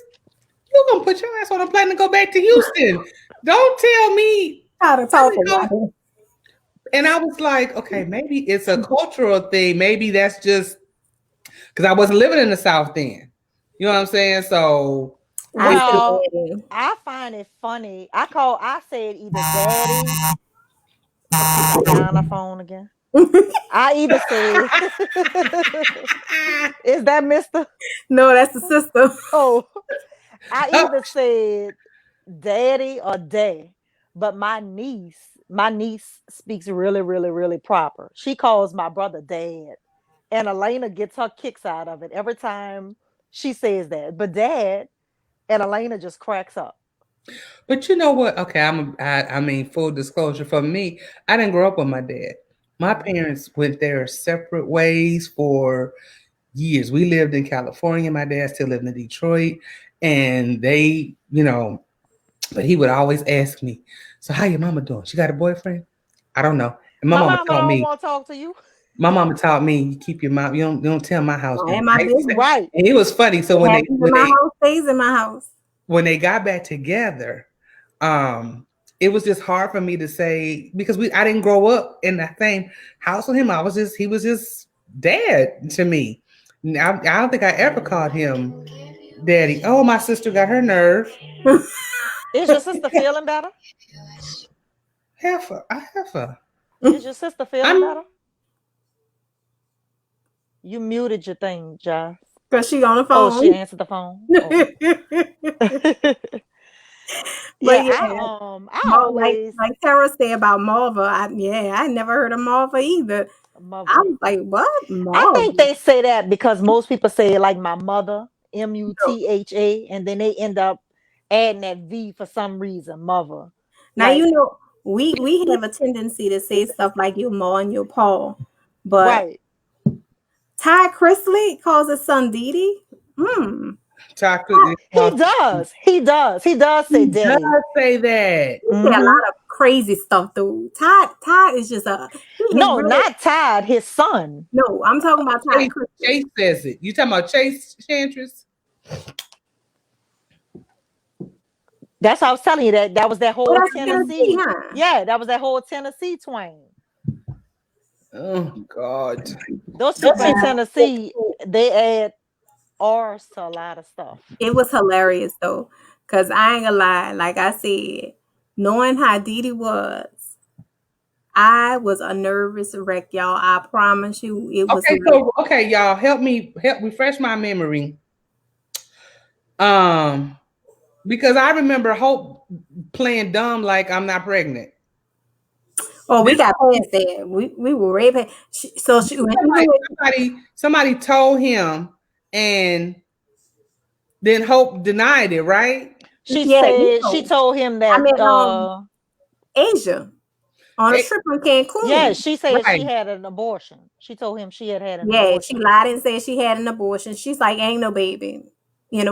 you're gonna put your ass on a plane and go back to Houston. Don't tell me How to talk about it. and I was like, okay, maybe it's a cultural thing. Maybe that's just because I wasn't living in the South then. You know what I'm saying? So Well, I find it funny. I said either daddy. Is Ayanna phone again? I either said, is that Mister? No, that's the sister. Oh, I either said daddy or day. But my niece speaks really, really, really proper. She calls my brother dad. And Elena gets her kicks out of it every time she says that. But dad, and Elena just cracks up. But you know what? Okay, I mean, full disclosure for me, I didn't grow up with my dad. My parents went their separate ways for years. We lived in California. My dad still lived in Detroit, and they, but he would always ask me, "So how your mama doing? She got a boyfriend?" I don't know. And my mama don't want to talk to you. My mama taught me, you keep your mouth. You don't tell my house. Right. And it was funny. So when my house stays in my house. When they got back together, it was just hard for me to say because I didn't grow up in the same house with him. He was just dad to me. I don't think I ever called him daddy. Oh, my sister got her nerve. Is your sister feeling better? Heifer. Is your sister feeling better? You muted your thing, Josh. Because she on the phone. Oh, she answered the phone. Oh. I always like Tara said about Marva. I never heard of Marva either. I was like, what? Marva? I think they say that because most people say like my mother, Mutha, and then they end up adding that V for some reason, mother. Now we have a tendency to say stuff like your ma and your pa, but Ty Chrisley calls his son Didi. He does say daddy. He does say that. He said a lot of crazy stuff though. Todd is just not Todd, his son. No, I'm talking about Todd. Chase says it. You talking about Chase Chantress? That's how I was telling you that was that whole Tennessee. Huh? Yeah, that was that whole Tennessee twang. Oh God. Those people in Tennessee, they add R's to a lot of stuff. It was hilarious though, because I ain't gonna lie, like I said, knowing how Didi was, I was a nervous wreck, y'all. I promise you it was okay, y'all help refresh my memory. Because I remember Hope playing dumb like I'm not pregnant. Oh, we got past that. We were right past. Somebody told him, and then Hope denied it, right? She said she told him that Asia on a trip in Cancun. Yeah, she said she had an abortion. She told him she had an abortion. Yeah, she lied and said she had an abortion. She's like, ain't no baby.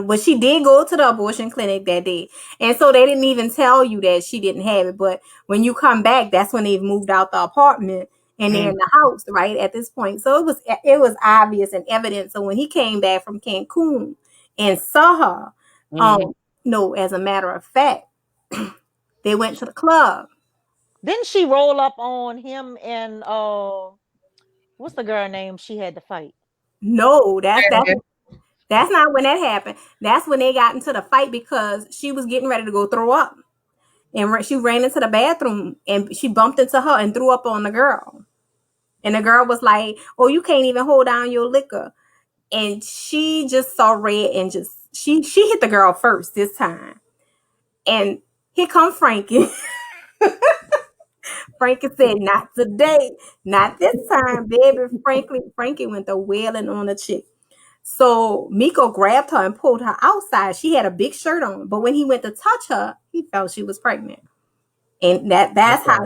But she did go to the abortion clinic that day. And so they didn't even tell you that she didn't have it. But when you come back, that's when they've moved out the apartment and they're in the house, right, at this point. So it was obvious and evident. So when he came back from Cancun and saw her, no, as a matter of fact, they went to the club. Didn't she roll up on him and what's the girl name she had to fight? No, that's not when that happened. That's when they got into the fight because she was getting ready to go throw up. And she ran into the bathroom and she bumped into her and threw up on the girl. And the girl was like, oh, you can't even hold down your liquor. And she just saw red and she hit the girl first this time. And here come Frankie. Frankie said, not today. Not this time, baby. Frankie went to wailing on the chick. So Miko grabbed her and pulled her outside. She had a big shirt on, but when he went to touch her, he felt she was pregnant. And that's how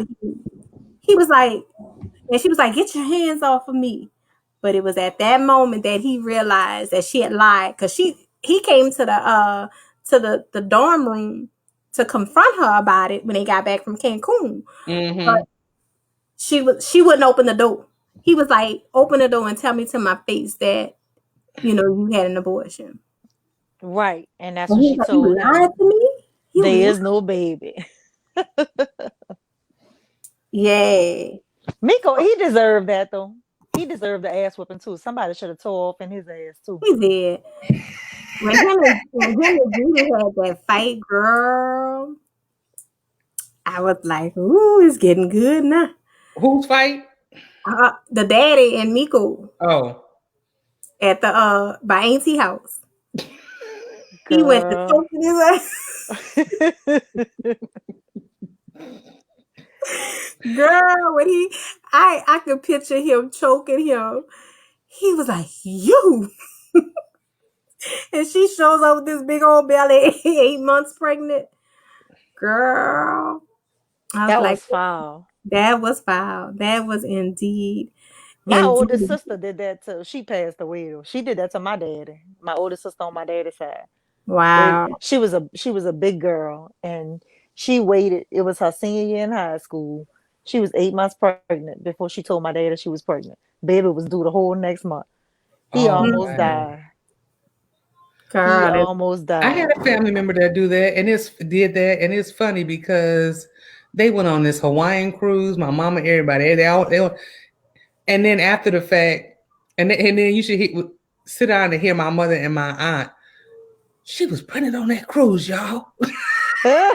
he was like, and she was like, get your hands off of me. But it was at that moment that he realized that she had lied because he came to the dorm room to confront her about it when they got back from Cancun. Mm-hmm. But she wouldn't open the door. He was like, open the door and tell me to my face that, you had an abortion. Right. And that's And what he was she like, you told lied him. to me? There You is no baby. Yeah. Miko, he deserved that though. He deserved the ass whipping too. Somebody should have tore off in his ass too. He did. When him and Judy had that fight, girl, I was like, ooh, it's getting good now. Who's fight? The daddy and Miko Oh. at the by Auntie house. He went to Girl. choking his ass. Girl, when I could picture him choking him. He was like, you. And she shows up with this big old belly, 8 months pregnant. Girl. I was That like, was foul. that was foul. That was indeed. My oldest Indeed. sister did that too. She passed away though. She did that to my daddy. My oldest sister on my daddy's side. Wow. She was a big girl, and she waited. It was her senior year in high school. She was 8 months pregnant before she told my dad that she was pregnant. Baby was due the whole next month. He Oh almost wow. died. He Girl, almost I had died. a family member that did that, and it's funny because they went on this Hawaiian cruise. My mama, everybody, they all, and then after the fact, and then you should sit down to hear my mother and my aunt. She was pregnant on that cruise, y'all. they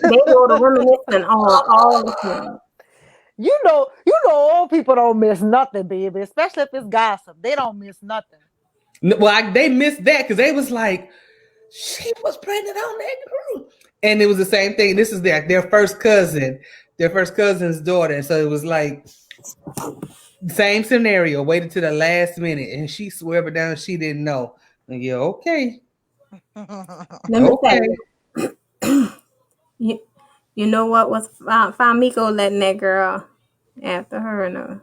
wrote a reminiscent on all the things. You know, old people don't miss nothing, baby. Especially if it's gossip. They don't miss nothing. Well, they missed that because they was like, she was pregnant on that cruise, and it was the same thing. This is their first cousin's daughter, so it was like same scenario. Waited to the last minute, and she swear it down. She didn't know. Yeah, okay, Let me tell you, you know what was Famiko letting that girl after her and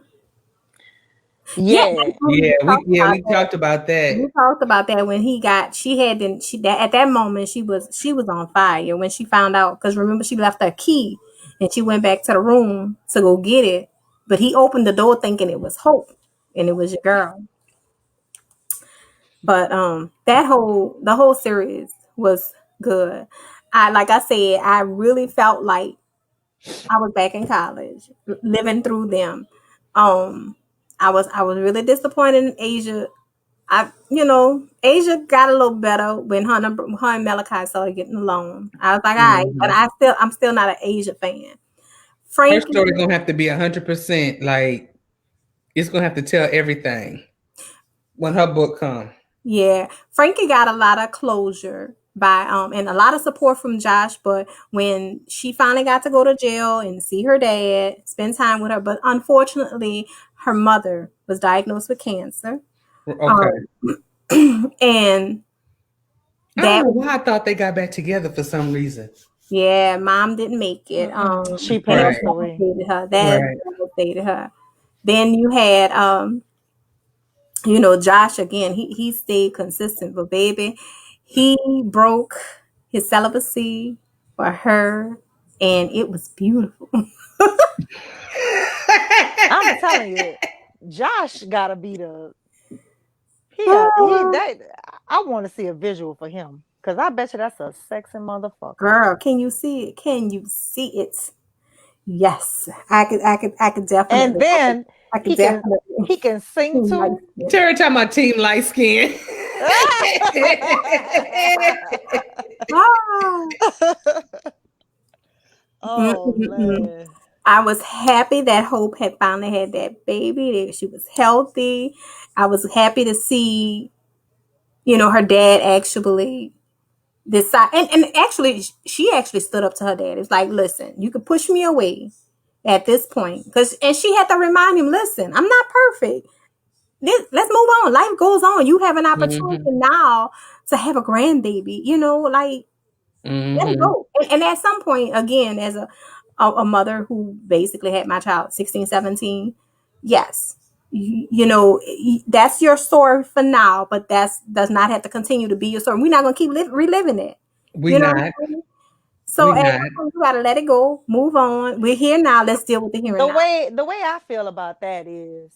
yeah, Yeah. yeah, we that. talked about We that. talked about that when at that moment she was on fire when she found out, because remember she left her key and she went back to the room to go get it, but he opened the door thinking it was Hope and it was your girl. But the whole series was good. Like I said, I really felt like I was back in college living through them. I was really disappointed in Asia. Asia got a little better when her and Malachi started getting along. I was like, all right, but Mhm. I'm still not an Asia fan. Her Frankie, story gonna have to be 100%. Like it's gonna have to tell everything when her book come. yeah, Frankie got a lot of closure by and a lot of support from Josh. But when she finally got to go to jail and see her dad, spend time with her, but unfortunately, her mother was diagnosed with cancer, Okay. and I don't that know why I thought they got back together for some reason. yeah, mom didn't make it. She And that Right. passed away. devastated her. That Right. devastated her. Then you had Josh again, he stayed consistent, but baby, he broke his celibacy for her and it was beautiful. I'm telling you, Josh gotta be the that I want to see a visual for him. Cause I bet you that's a sexy motherfucker. Girl, can you see it? Can you see it? Yes. I could And definitely then I could he can definitely sing too. Terry talking about team light skin. Ah. Oh Mm-mm-mm. man. I was happy that Hope had finally had that baby, that she was healthy. I was happy to see, her dad actually decide. And actually, she actually stood up to her dad. It's like, listen, you could push me away at this point. And she had to remind him, listen, I'm not perfect. Let's move on. Life goes on. You have an opportunity Mm-hmm. now to have a grandbaby, like, let it Mm-hmm. go. And at some point, again, as a mother who basically had my child 16, 17, yes, that's your story for now, but does not have to continue to be your story. We're not going to keep reliving it. We You know what not. I'm saying? So We at not. that point, you gotta let it go, move on. We're here now. Let's deal with the here and now. The way I feel about that is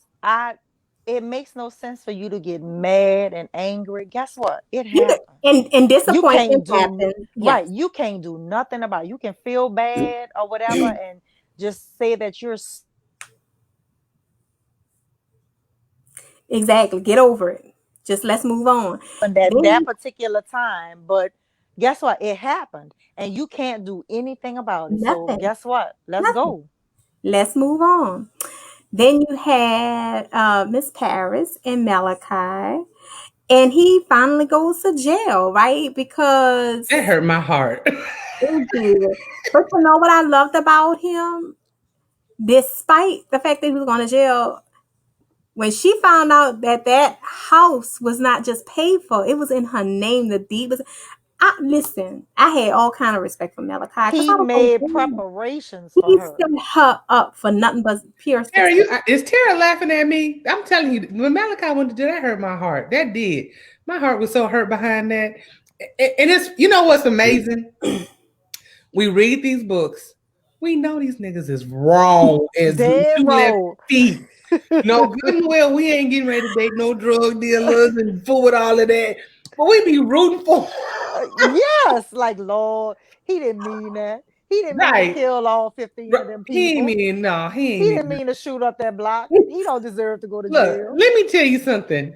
it makes no sense for you to get mad and angry. Guess what? It happened. And You can't disappointment do happen. Yes, right. You can't do nothing about it. You can feel bad or whatever and just say that you're exactly. Get over it. Just let's move on. that Then particular time. But guess what? It happened. And you can't do anything about it. So nothing. guess what? Let's Nothing. go. Let's move on. Then you had Miss Paris and Malachi, and he finally goes to jail, right? Because That hurt my heart. it did. But you know what I loved about him? Despite the fact that he was going to jail, when she found out that that house was not just paid for, it was in her name. The deed was. Listen, I had all kind of respect for Malachi because He I was like, made damn, preparations for he her. set her up for nothing but pure Tara, success. is Tara laughing at me? I'm telling you, when Malachi went to do that, hurt my heart. That did. My heart was so hurt behind that. And it's, you know what's amazing? We read these books. We know these niggas is wrong as Dead 2 left feet. wrong. No, good and well, we ain't getting ready to date no drug dealers and fool with all of that. But we be rooting for Yes, like Lord, he didn't mean that. He didn't mean to right. kill all 15 of them He ain't people. mean no, he He ain't didn't mean. mean to shoot up that block. He don't deserve to go to Look, jail. let me tell you something.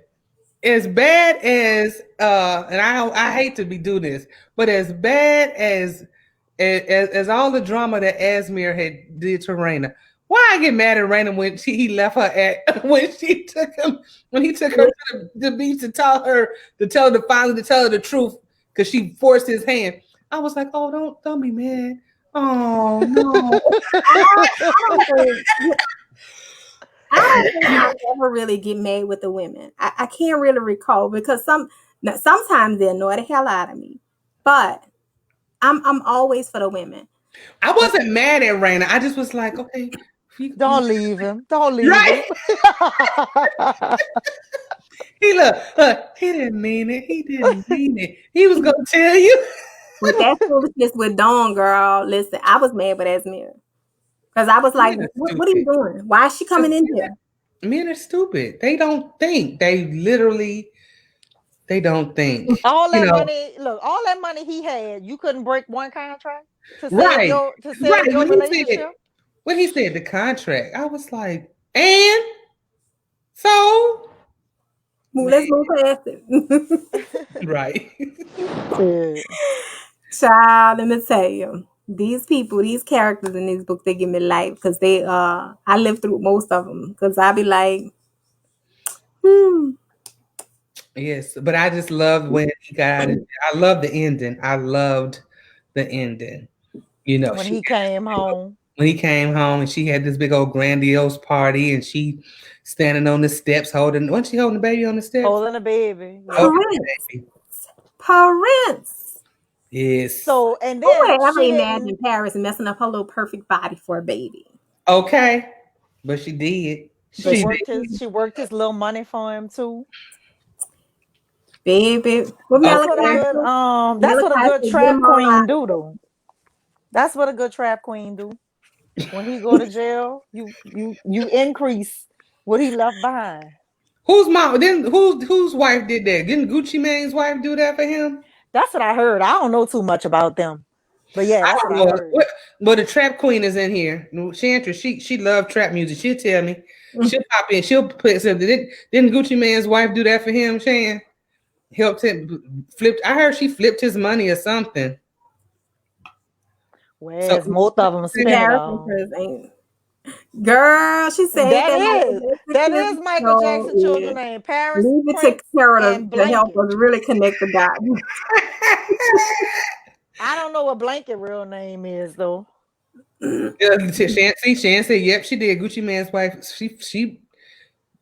As bad as and I hate to be doing this, but as bad as all the drama that Asmir had did to Raina, why I get mad at Raina when he left her at when he took her to the beach to tell her the truth because she forced his hand. I was like, oh, don't be mad. Oh no. I don't think I don't think I ever really get mad with the women. I can't really recall because sometimes they annoy the hell out of me, but I'm always for the women. I wasn't mad at Raina. I just was like, okay, Don't leave him. Don't leave right. him. He didn't mean it. He didn't mean it. He was gonna tell you. With that foolishness with Dawn, girl, listen, I was mad with Asmir because I was like, Men are what are you stupid. doing? Why is she coming in here? Men are stupid. They don't think. They don't think. All You that know, money, look, all that money he had, you couldn't break one contract right. to save your relationship. When he said the contract, I was like, and so Let's move past it. right. Yeah. Child, let me tell you, these people, these characters in these books, they give me life because I lived through most of them because I be like, Yes, but I just loved when he got out of I loved the ending. I loved the ending. You know, When he came home. when he came home and she had this big old grandiose party and she standing on the steps wasn't she holding the baby on the steps? Holding a baby. Yeah. Holding the baby. Prince. Yes. So and Who would then have ever she imagined didn't Paris messing up her little perfect body for a baby? Okay. But she did. She did. she worked his little money for him too. Baby. What Okay. That's what a good said, get trap him all queen out. do though. That's what a good trap queen do. When he go to jail, you increase what he left behind. Whose mom then whose wife did that? Didn't Gucci Mane's wife do that for him? That's what I heard. I don't know too much about them. But yeah, I that's don't what I know. heard. But the trap queen is in here. Chantra, she loved trap music. She'll tell me. She'll pop in. She'll put something. Didn't Gucci Mane's wife do that for him, Shan? Helped him flipped. I heard she flipped his money or something. So Whereas most of them spend it Paris all. ain't. Girl, she said, ain't That is Michael Jackson children's name. Paris, leave it to Prince, Kara and to help Blanket. us really connect the dots. I don't know what Blanket real name is though. Shan said, "Yep, she did." Gucci Mane's wife.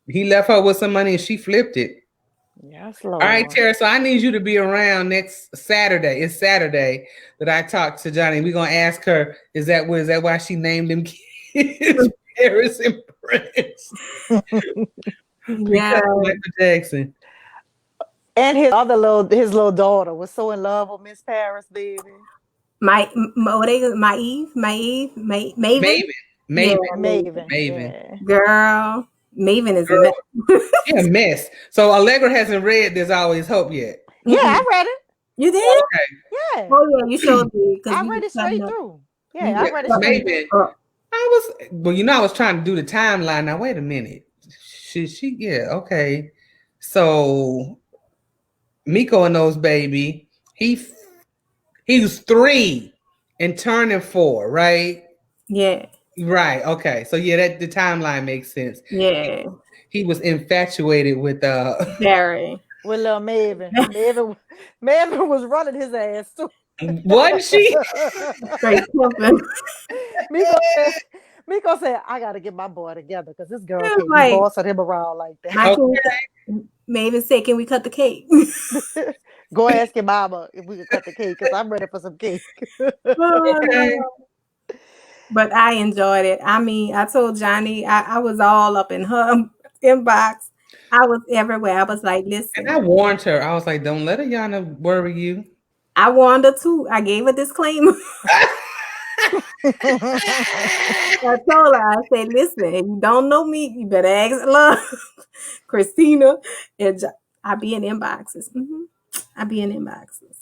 He left her with some money and she flipped it. Yes, All right, Lord. Tara. So I need you to be around next Saturday. It's Saturday that I talked to Johnny. We're gonna ask her, is that why she named them kids Paris and Prince? Because of Michael Jackson. And his little daughter was so in love with Miss Paris, baby. Maven. Yeah, Maven. Maven. Maven. Yeah. girl, Maven is a Girl, mess. she a mess. So Allegra hasn't read There's Always Hope yet. Yeah, Mm-mm. I read it. You did? Okay. Yeah. Oh yeah, you showed me because I we read was it cutting straight up. through. We Yeah, was I Yeah, read it 'cause straight Maven. through. I was trying to do the timeline. Now wait a minute. Yeah, okay. So Miko and those baby, he was 3 and turning 4, right? Yeah, Right. Okay. So yeah, that the timeline makes sense. yeah, He was infatuated with very. With little Maven. Maven was running his ass too. wasn't she? Straight pimping. Miko said, Miko said, I gotta get my boy together because this girl It was can't be like, bossing him around like my Okay. can Maven said, "Can we cut the cake?" that. Go ask your mama if we could cut the cake because I'm ready for some cake. Oh, Okay. no. But I enjoyed it. I mean, I told Johnny I was all up in her inbox. I was everywhere. I was like, And listen, I warned her. I was like, don't let Ayanna worry you. I warned her too. I gave a disclaimer. I told her, I said, listen, if you don't know me, you better ask love, Christina. And I be in inboxes. I be in inboxes.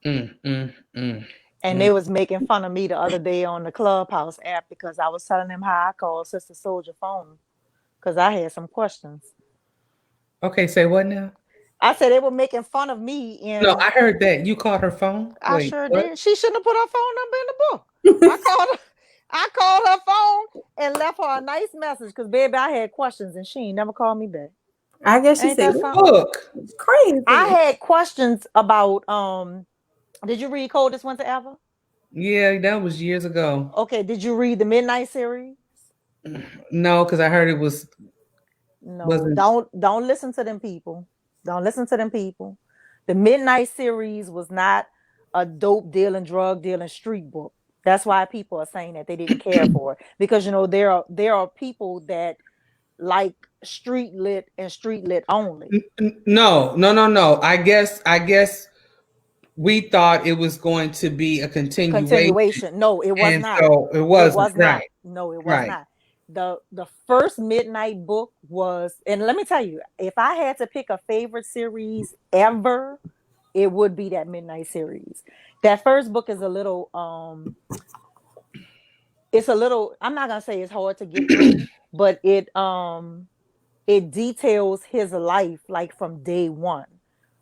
Mm, mm, mm, And mm. they was making fun of me the other day on the Clubhouse app because I was telling them how I called Sister Soldier phone because I had some questions. Okay, say what now? I said they were making fun of me No, and I heard that. You called her phone? I Wait, sure what? did. She shouldn't have put her phone number in the book. I called her phone and left her a nice message because baby, I had questions and she ain't never called me back. I guess she Ain't said, that something? Look. it's crazy. I had questions about did you read Coldest Winter Ever? Yeah, that was years ago. Okay, did you read the Midnight series? No, because I heard it No, wasn't. don't listen to them people. Don't listen to them people. The Midnight series was not a dope dealing, drug dealing street book. That's why people are saying that they didn't care for it because you know there are people that like street lit and street lit only. No. I guess we thought it was going to be a continuation, Continuation. No, it was and not. so it It wasn't. was not. Right. No, it was Right. not. The first Midnight book was, and let me tell you, if I had to pick a favorite series ever, it would be that Midnight series. That first book is a little it's a little, I'm not gonna say it's hard to get through, but it details his life like from day one,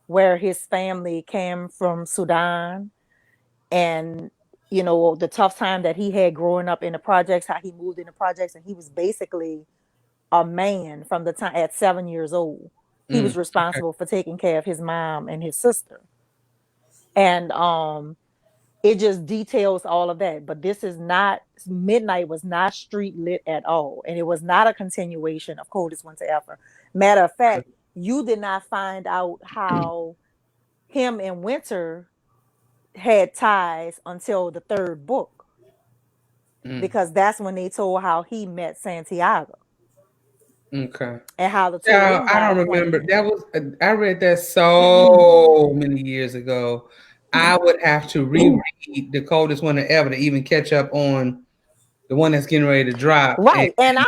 where his family came from Sudan and you know the tough time that he had growing up in the projects, how he moved in the projects, and he was basically a man from the time at 7 years old. He was Okay. responsible for taking care of his mom and his sister. And it just details all of that. But this is not, Midnight was not street lit at all. And it was not a continuation of Coldest Winter Ever. Matter of fact, you did not find out how him and Winter had ties until the third book, because that's when they told how he met Santiago Okay. and how the two of Yeah, them I got don't remember. acquainted. That was I read that so many years ago. I would have to reread The Coldest Winter Ever to even catch up on the one that's getting ready to drop. And Right. And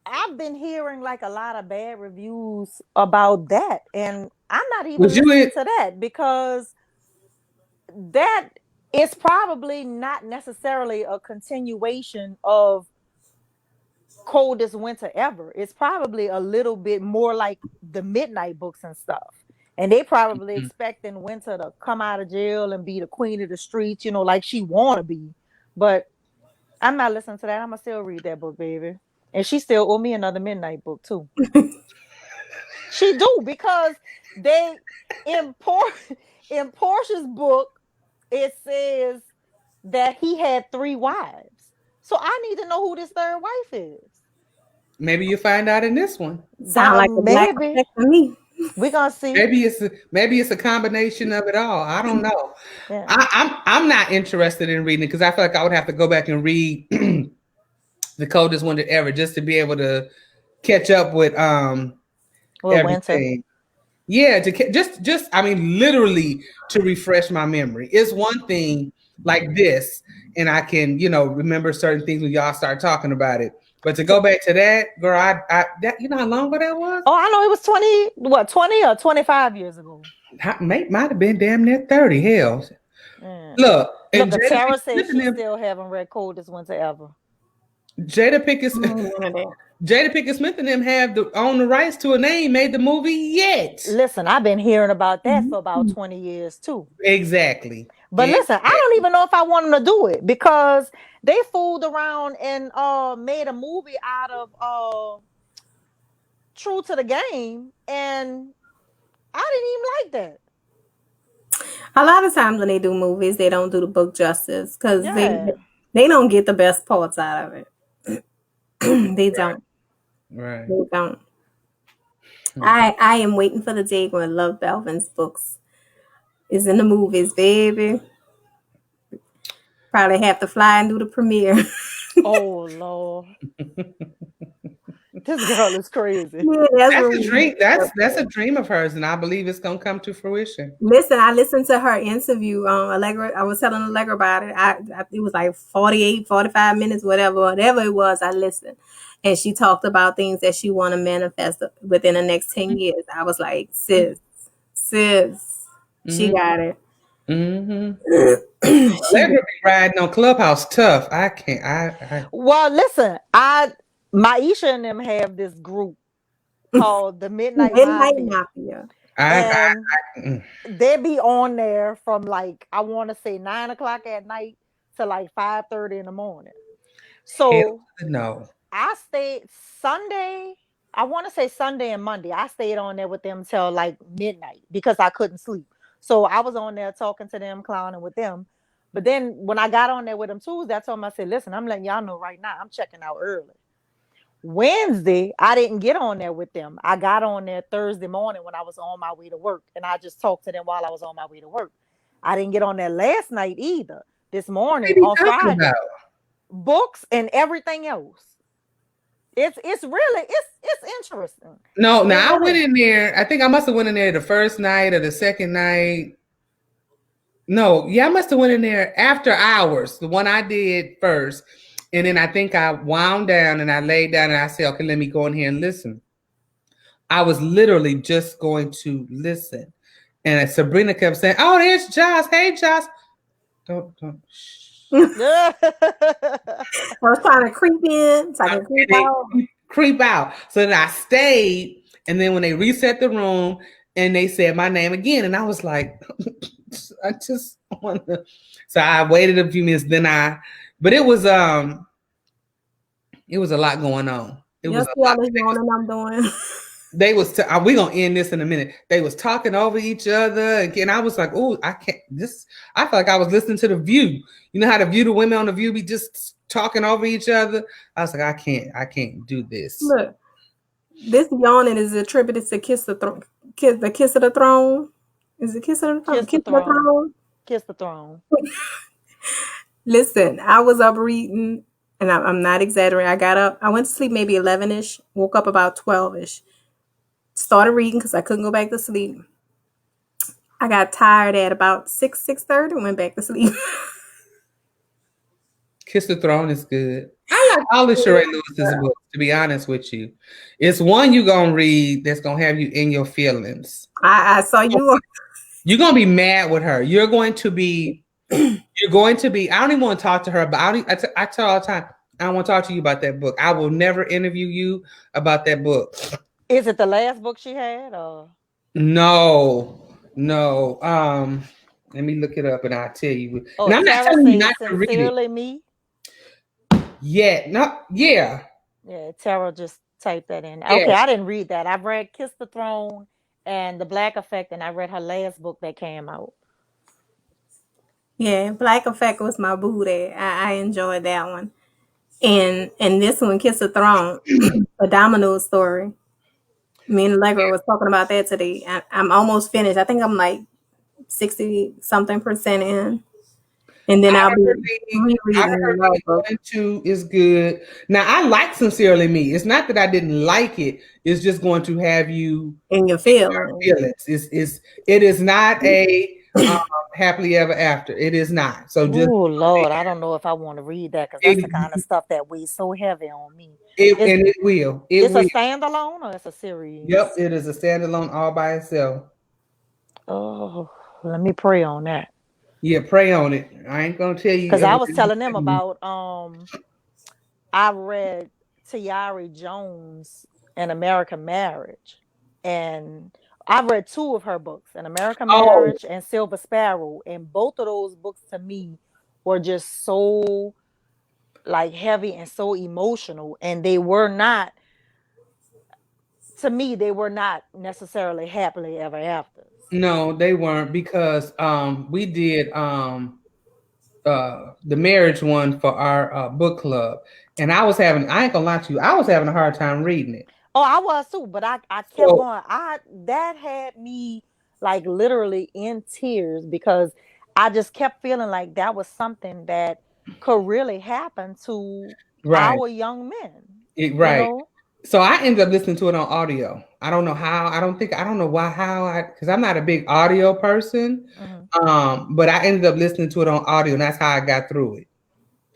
I've been hearing like a lot of bad reviews about that. And I'm not even was you listening in? to that because that is probably not necessarily a continuation of Coldest Winter Ever. It's probably a little bit more like the Midnight books and stuff. And they probably expecting Winter to come out of jail and be the queen of the streets, you know, like she wanna be. But I'm not listening to that. I'm gonna still read that book, baby. And she still owe me another Midnight book too. She do because they in in Portia's book it says that he had 3 wives. So I need to know who this third wife is. Maybe you find out in this one. Sound like a black Maybe effect to me. we're gonna see. Maybe it's a combination of it all. I don't know. Yeah. I'm not interested in reading it because I feel like I would have to go back and read The Coldest Winter Ever just to be able to catch up with Well, Winter. everything. Yeah, just I mean literally to refresh my memory. It's one thing like this, and I can, remember certain things when y'all start talking about it. But to go back to that, girl, that you know how long ago that was? Oh, I know it was 20 or 25 years ago. Might have been damn near 30. Hell, Mm. look, and Look, Jada Tara Pinkett says Smith and she them, still haven't read Coldest Winter Ever. Jada Pinkett, None of that. Jada Pinkett Smith and them have own the rights to it. And they ain't made the movie yet. Listen, I've been hearing about that for about 20 years too. Exactly. But listen, I don't even know if I want them to do it because they fooled around and made a movie out of True to the Game, and I didn't even like that. A lot of times when they do movies, they don't do the book justice because Yeah. they don't get the best parts out of it. They don't. Right. They don't. I am waiting for the day when Love Belvin's books is in the movies, baby. Probably have to fly and do the premiere. Oh Lord. This girl is crazy. Yeah, That's a dream. That's a dream of hers, and I believe it's gonna come to fruition. Listen, I listened to her interview on Allegra. I was telling Allegra about it. It was like 48, 45 minutes, whatever it was. I listened, and she talked about things that she want to manifest within the next 10 years. I was like, sis, she got it. Allegra be riding on Clubhouse tough. I can't. Well, listen, Maisha and them have this group called the Midnight Mafia. And they be on there from like, I want to say 9 o'clock at night to like 5:30 in the morning. So no, I stayed Sunday. I want to say Sunday and Monday. I stayed on there with them till like midnight because I couldn't sleep. So I was on there talking to them, clowning with them. But then when I got on there with them Tuesday, I told them, I said, listen, I'm letting y'all know right now, I'm checking out early. Wednesday, I didn't get on there with them. I got on there Thursday morning when I was on my way to work, and I just talked to them while I was on my way to work. I didn't get on there last night either. This morning on Friday, books and everything else. It's really interesting. No, now I went in there. I think I must have went in there the first night or the second night. No, yeah, I must have went in there after hours. The one I did first. And then I think I wound down and I laid down and I said, okay, let me go in here and listen. I was literally just going to listen. And Sabrina kept saying, oh, there's Josh. Hey, Josh. Don't. I was trying to creep in so I can creep out. So then I stayed. And then when they reset the room and they said my name again, and I was like, I just want to. So I waited a few minutes. But it was a lot going on. It was a lot. I'm doing. They was we gonna end this in a minute. They was talking over each other, and I was like, "Oh, I can't." I felt like I was listening to The View. You know how the View, the women on The View, be just talking over each other. I was like, I can't do this. Look, this yawning is attributed to Kiss the Throne. The Kiss of the Throne. Is it Kiss of the Throne? Kiss the Throne. Kiss the Throne. Listen, I was up reading, and I'm not exaggerating. I got up. I went to sleep maybe 11ish. Woke up about 12ish. Started reading because I couldn't go back to sleep. I got tired at about 6:30 and went back to sleep. Kiss the Throne is good. I like all of Sherri Lewis's books, to be honest with you. It's one you're going to read that's going to have you in your feelings. I saw you. You're going to be mad with her. You're going to be, I don't even want to talk to her, but I tell her all the time, I don't want to talk to you about that book. I will never interview you about that book. Is it the last book she had, or? No. Let me look it up and I'll tell you. Oh, and I'm not telling you not to read it. Sincerely Me? Yeah. Yeah, Tara just typed that in. Okay, yeah. I didn't read that. I've read Kiss the Throne and The Black Effect, and I read her last book that came out. Yeah, Black Effect was my boo there. I enjoyed that one. And this one, Kiss the Throne, a domino story. Me and Allegra was talking about that today. I'm almost finished. I think I'm like 60-something% in. And then I'll be rereading. Is good. Now, I like Sincerely Me. It's not that I didn't like it. It's just going to have you in your feelings. It is not a Happily Ever After. It is not. So just Oh Lord, I don't know if I want to read that because that's the kind of it, stuff that weighs so heavy on me. it Is and it will. It it's a will. standalone or it's a Yep, series? it is a standalone all by itself. Oh, let me pray on that. Yeah, pray on it. I ain't gonna tell you Because I was everything. telling them about I read Tiari Jones An American Marriage. And I've read two of her books, An American Oh Marriage and Silver Sparrow. And both of those books to me were just so like heavy and so emotional. And they were not, to me, they were not necessarily happily ever afters. no, they weren't because we did the marriage one for our book club, and I ain't gonna lie to you, I was having a hard time reading it. Oh, I was too, but I kept So going. That had me like literally in tears because I just kept feeling like that was something that could really happen to right, our young men, you right. know? So I ended up listening to it on audio. I don't know how. I don't know why how I because I'm not a big audio person. Mhm. But I ended up listening to it on audio, and that's how I got through it.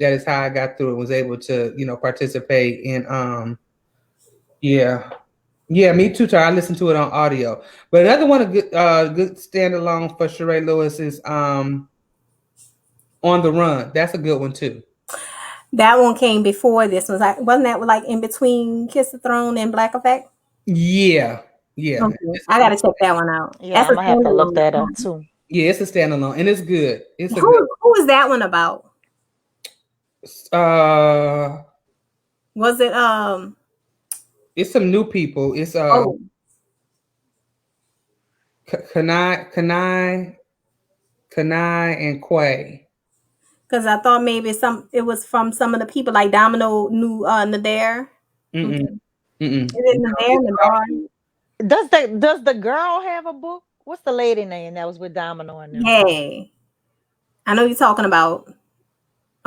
That is how I got through it. Was able to participate in yeah. Yeah, me too, Tara. I listened to it on audio. But another one of good standalone for Sheree Lewis is On the Run. That's a good one too. That one came before this. Wasn't that like in between Kiss the Throne and Black Effect? Yeah. Yeah. Okay. I gotta check that one out. Yeah, That's I'm a gonna have to look standalone. that up too. Yeah, it's a standalone and it's good. It's a good Who is that one about? Was it it's some new people. It's oh, Kanai and Quay. because I thought maybe it was from some of the people like Domino knew Nader. Mm-mm. Okay. Mm-mm. Is it Nader Nadar? Does the girl have a book? What's the lady name that was with Domino and them? Yeah. I know you're talking about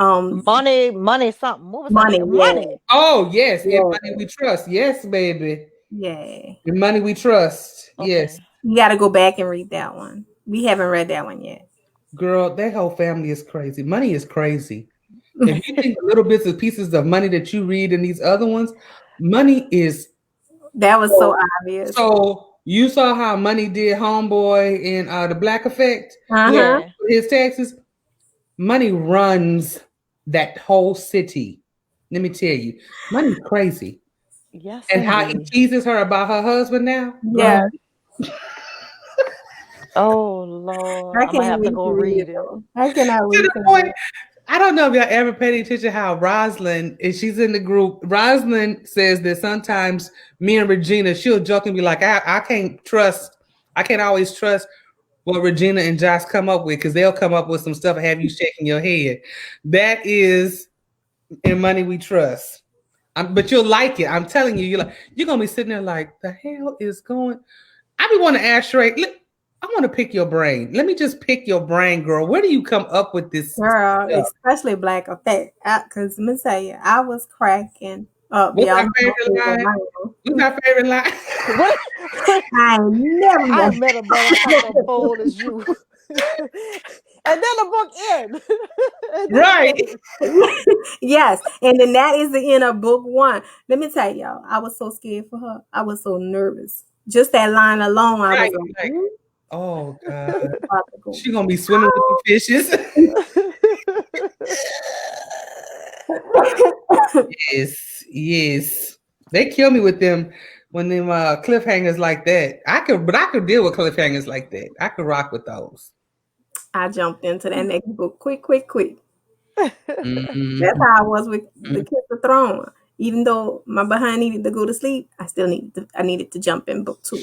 Money something. What was her money, name? yeah. Money. Oh yes, in Yeah. Money We Trust. Yes, baby. Yeah. In Money We Trust. Yes. Okay. You gotta go back and read that one. We haven't read that one yet. Girl, that whole family is crazy. Money is crazy. If you think the little bits and pieces of money that you read in these other ones, money is That was so so. obvious. So you saw how Money did Homeboy in the Black Effect with Uh-huh. Yeah. his taxes. Money runs that whole city. Let me tell you, Money's crazy. Yes, And how he indeed. teases her about her husband now, Yeah. girl. Oh Lord, I I'm gonna can't have to wait go to read it read it. though. I cannot To wait the to read point, it. I don't know if y'all ever paid attention how Rosalind, if she's in the group, Rosalind says that sometimes me and Regina, she'll joke and be like, I can't always trust what Regina and Josh come up with because they'll come up with some stuff and have you shaking your head. That is in Money We Trust. But you'll like it. I'm telling you, you're gonna be sitting there like, the hell is going. I be want to ask Sheree, look, I want to pick your brain. Let me just pick your brain, girl. Where do you come up with this Girl, stuff? especially Black Effect. Cause let me tell you, I was cracking up, What's y'all. our favorite line? What's our favorite line? What? I ain't never I know. met a motherfucker as bold as you. And then the book ends. And then the Right. book ends. Yes, and then that is the end of book one. Let me tell y'all, I was so scared for her. I was so nervous. Just that line alone, I was Right. like, Like, "Ooh, oh God. it's about to go She gonna be swimming with the fishes. Yes, yes. They kill me with them when them cliffhangers like that. I could deal with cliffhangers like that. I could rock with those. I jumped into that next book quick, quick, quick. That's Mhm. how I was with the Kiss the Throne. Even though my behind needed to go to sleep, I needed to jump in book two.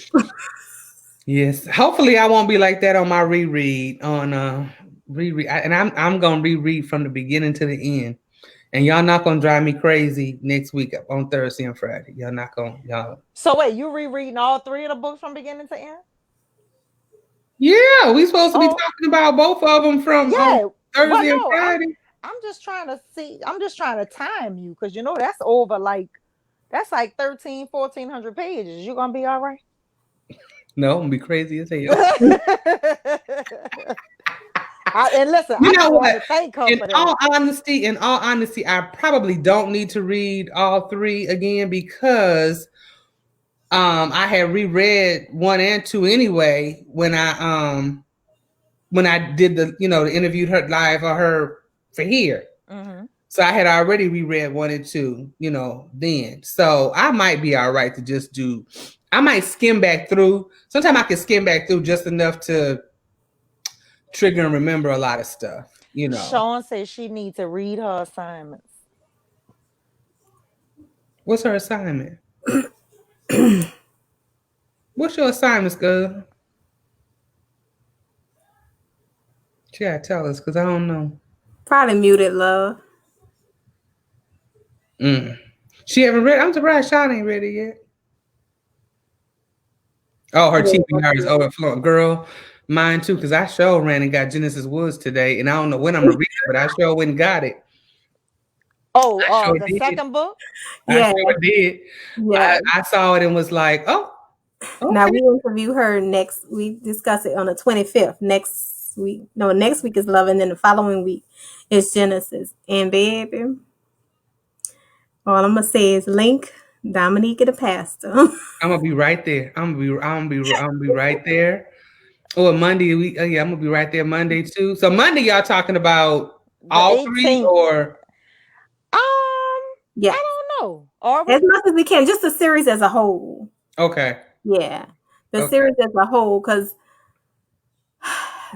Yes. Hopefully, I won't be like that on my reread. On reread, and I'm gonna reread from the beginning to the end. And y'all not gonna drive me crazy next week on Thursday and Friday. Y'all not gonna y'all. So wait, you rereading all three of the books from beginning to end? Yeah, we supposed to be Oh, talking about both of them from yeah. Well, Thursday and no, Friday. I'm just trying to see. I'm just trying to time you because that's over that's like 1,400 pages. You gonna be all right? No, I'm gonna be crazy as hell. And listen, You I know be wanting what? to thank her In for all that. honesty, I probably don't need to read all three again because I had reread 1 and 2 anyway when I did the interviewed her live for her for here. Mm-hmm. So I had already reread 1 and 2, then. So I might be all right to just do. I might skim back through. Sometimes I can skim back through just enough to trigger and remember a lot of stuff. Sean says she needs to read her assignments. What's her assignment? What's your assignments, girl? She gotta tell us because I don't know. Probably muted, love. She haven't read. I'm surprised Sean ain't read it yet. Oh, her TBR is overflowing, girl. Mine too, because I sure ran and got Genesis Woods today, and I don't know when I'm gonna read it, but I sure went and got it. I Oh, sure the did. second book? I Yeah, sure did. yeah. I saw it and was like, oh, Now okay. we interview her next. We discuss it on the 25th next week. No, next week is Love, and then the following week is Genesis. And baby, all I'm gonna say is Link, Dominique, and the pastor. I'm gonna be right there. I'm gonna be right there. Oh, Monday we yeah, I'm gonna be right there Monday too. So Monday y'all talking about The all three 18th. or Yeah, I don't know. Are as we? much as we can, just the series as a whole. okay. Yeah, the Okay. series as a whole, because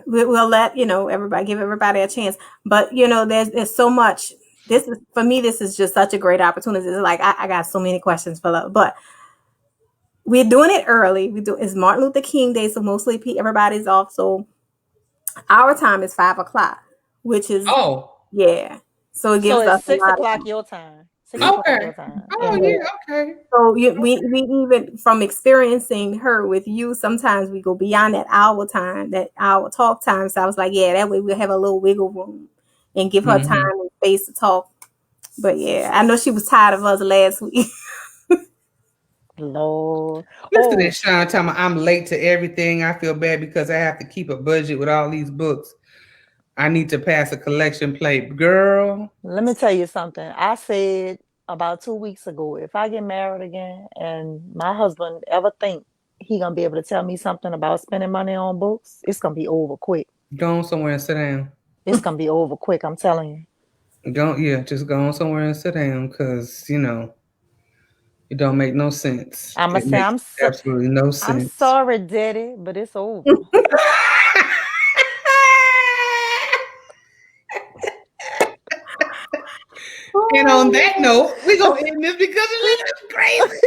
we'll let everybody give everybody a chance. But there's so much. This is for me. This is just such a great opportunity. It's like I got so many questions for Love, but we're doing it early. It's Martin Luther King Day, so mostly everybody's off. So our time is 5 o'clock, which is Oh. yeah. So it So gives it's us a 6 lot of o'clock time. your time. 6 o'clock Okay. your time. Oh And yeah, okay. So we even from experiencing her with you, sometimes we go beyond that hour time, that hour talk time. So I was like, yeah, that way we'll have a little wiggle room and give her time and space to talk. But yeah, I know she was tired of us last week. Lord. Listen to Sean talking about I'm late to everything. I feel bad because I have to keep a budget with all these books. I need to pass a collection plate. Girl. Let me tell you something. I said about 2 weeks ago, if I get married again and my husband ever think he gonna be able to tell me something about spending money on books, it's gonna be over quick. Go on somewhere and sit down. It's gonna be over quick, I'm telling you. Just go on somewhere and sit down because it don't make no sense. I'ma It say makes absolutely no I'm sense. sorry, Daddy, but it's over. And on that note, we're gonna end this because it's crazy.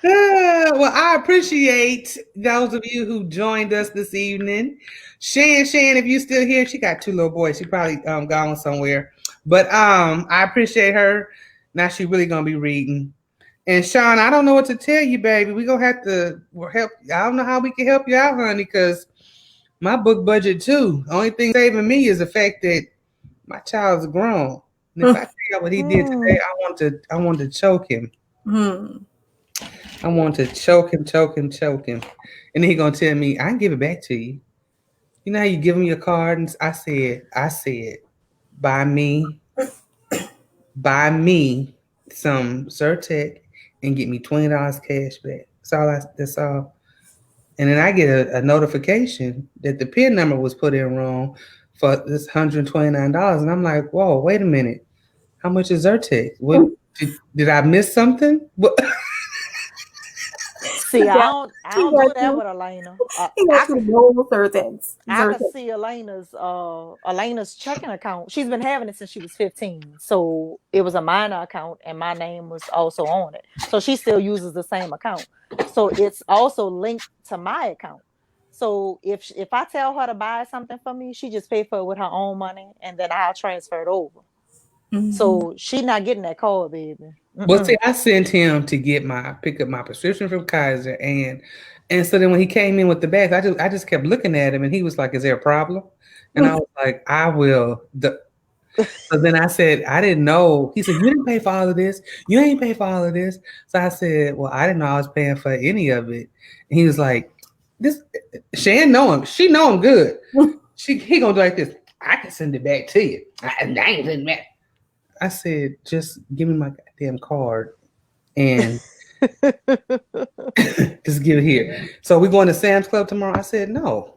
Well, I appreciate those of you who joined us this evening. Shan, if you're still here, she got 2 little boys. She probably gone somewhere. But I appreciate her. Now she really gonna be reading. And Sean, I don't know what to tell you, baby. We're gonna have to help. I don't know how we can help you out, honey, because my book budget too. Only thing saving me is the fact that my child's grown. And if I tell you what he did today, I want to choke him. I want to choke him. And then he gonna tell me, I can give it back to you. You know how you give him your card? And I said, buy me some Zyrtec and get me $20 cash back. That's all. And then I get a notification that the PIN number was put in wrong for this $129. And I'm like, whoa, wait a minute. How much is Zyrtec? What did I miss something? What? See, I don't do that with Elena. I can see Elena's checking account. She's been having it since she was 15. So it was a minor account and my name was also on it. So she still uses the same account. So it's also linked to my account. So if I tell her to buy something for me, she just pay for it with her own money and then I'll transfer it over. So she's not getting that call, baby. Well, see, I sent him to pick up my prescription from Kaiser, and so then when he came in with the bags, I just kept looking at him, and he was like, "Is there a problem?" And I was like, "I will." So then I said, I didn't know. He said, you didn't pay for all of this. You ain't pay for all of this. So I said, well, I didn't know I was paying for any of it. And he was like, this Shan know him. She know him good. He gonna do like this. I can send it back to you. I ain't sending it back. I said, just give me my goddamn card and just give it here. So we going to Sam's Club tomorrow? I said, no.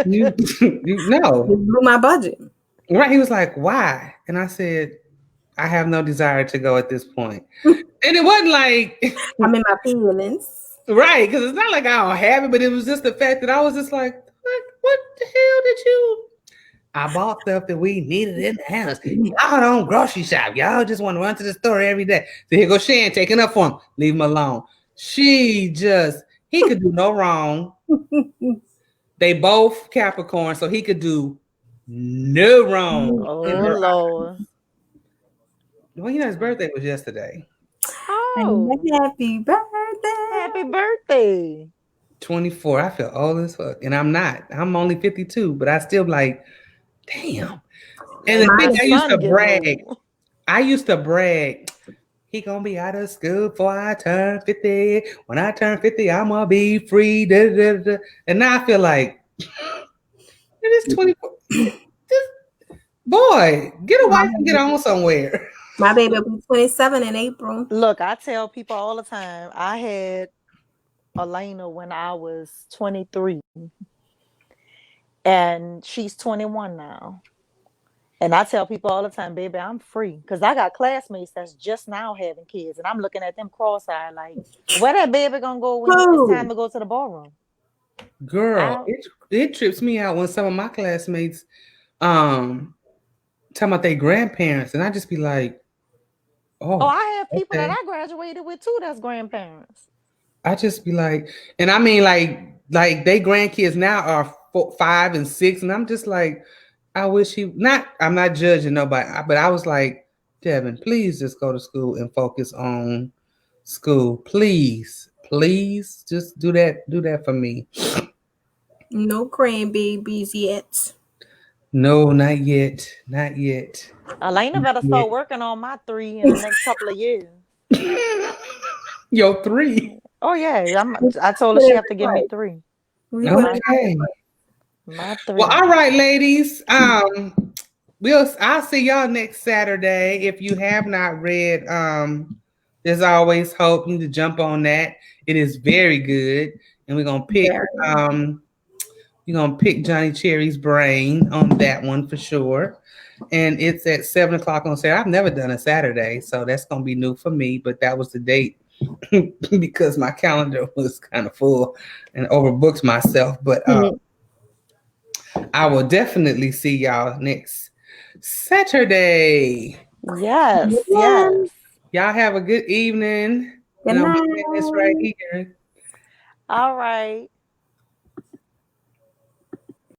You no. You blew my budget. Right. He was like, why? And I said, I have no desire to go at this point. And it wasn't like I'm in my feelings. right, because it's not like I don't have it, but it was just the fact that I was just like, what the hell did you? I bought stuff that we needed in the house. Y'all don't grocery shop. Y'all just want to run to the store every day. So here goes Shan taking up for him. Leave him alone. He could do no wrong. They both Capricorn, so he could do no wrong. Oh, Lord. Well, his birthday was yesterday. Oh. Happy birthday. Happy birthday. 24. I feel old as fuck. And I'm not. I'm only 52, but I still like, damn. And the thing I used to brag. He gonna be out of school before I turn 50. When I turn 50, I'm gonna be free. Da, da, da. And now I feel like it is 24. Boy, get a wife and get on somewhere. My baby will be 27 in April. Look, I tell people all the time, I had Ayanna when I was 23. And she's 21 now. And I tell people all the time, baby, I'm free. Because I got classmates that's just now having kids. And I'm looking at them cross-eyed like, where that baby going to go when it's time to go to the ballroom? Girl, it trips me out when some of my classmates talking about their grandparents. And I just be like, oh, I have people that I graduated with too that's grandparents. I just be like, and I mean like they grandkids now are 5 and 6. And I'm just like, I wish I'm not judging nobody, but I was like, Devin, please just go to school and focus on school. Please just do that for me. No grandbabies yet. No, not yet. Ayanna better start working on my 3 in the next couple of years. Yo, 3. Oh yeah, I told her she have to give me 3. Okay. My 3. Well, all right, ladies. I'll see y'all next Saturday. If you have not read There's Always Hope, you need to jump on that. It is very good. And we're gonna pick Johnni Cherry's brain on that one for sure. And it's at 7:00 on Saturday. I've never done a Saturday, so that's gonna be new for me, but that was the date because my calendar was kind of full and overbooked myself. But I will definitely see y'all next Saturday. Yes. Y'all have a good evening. Good night. This right here. All right.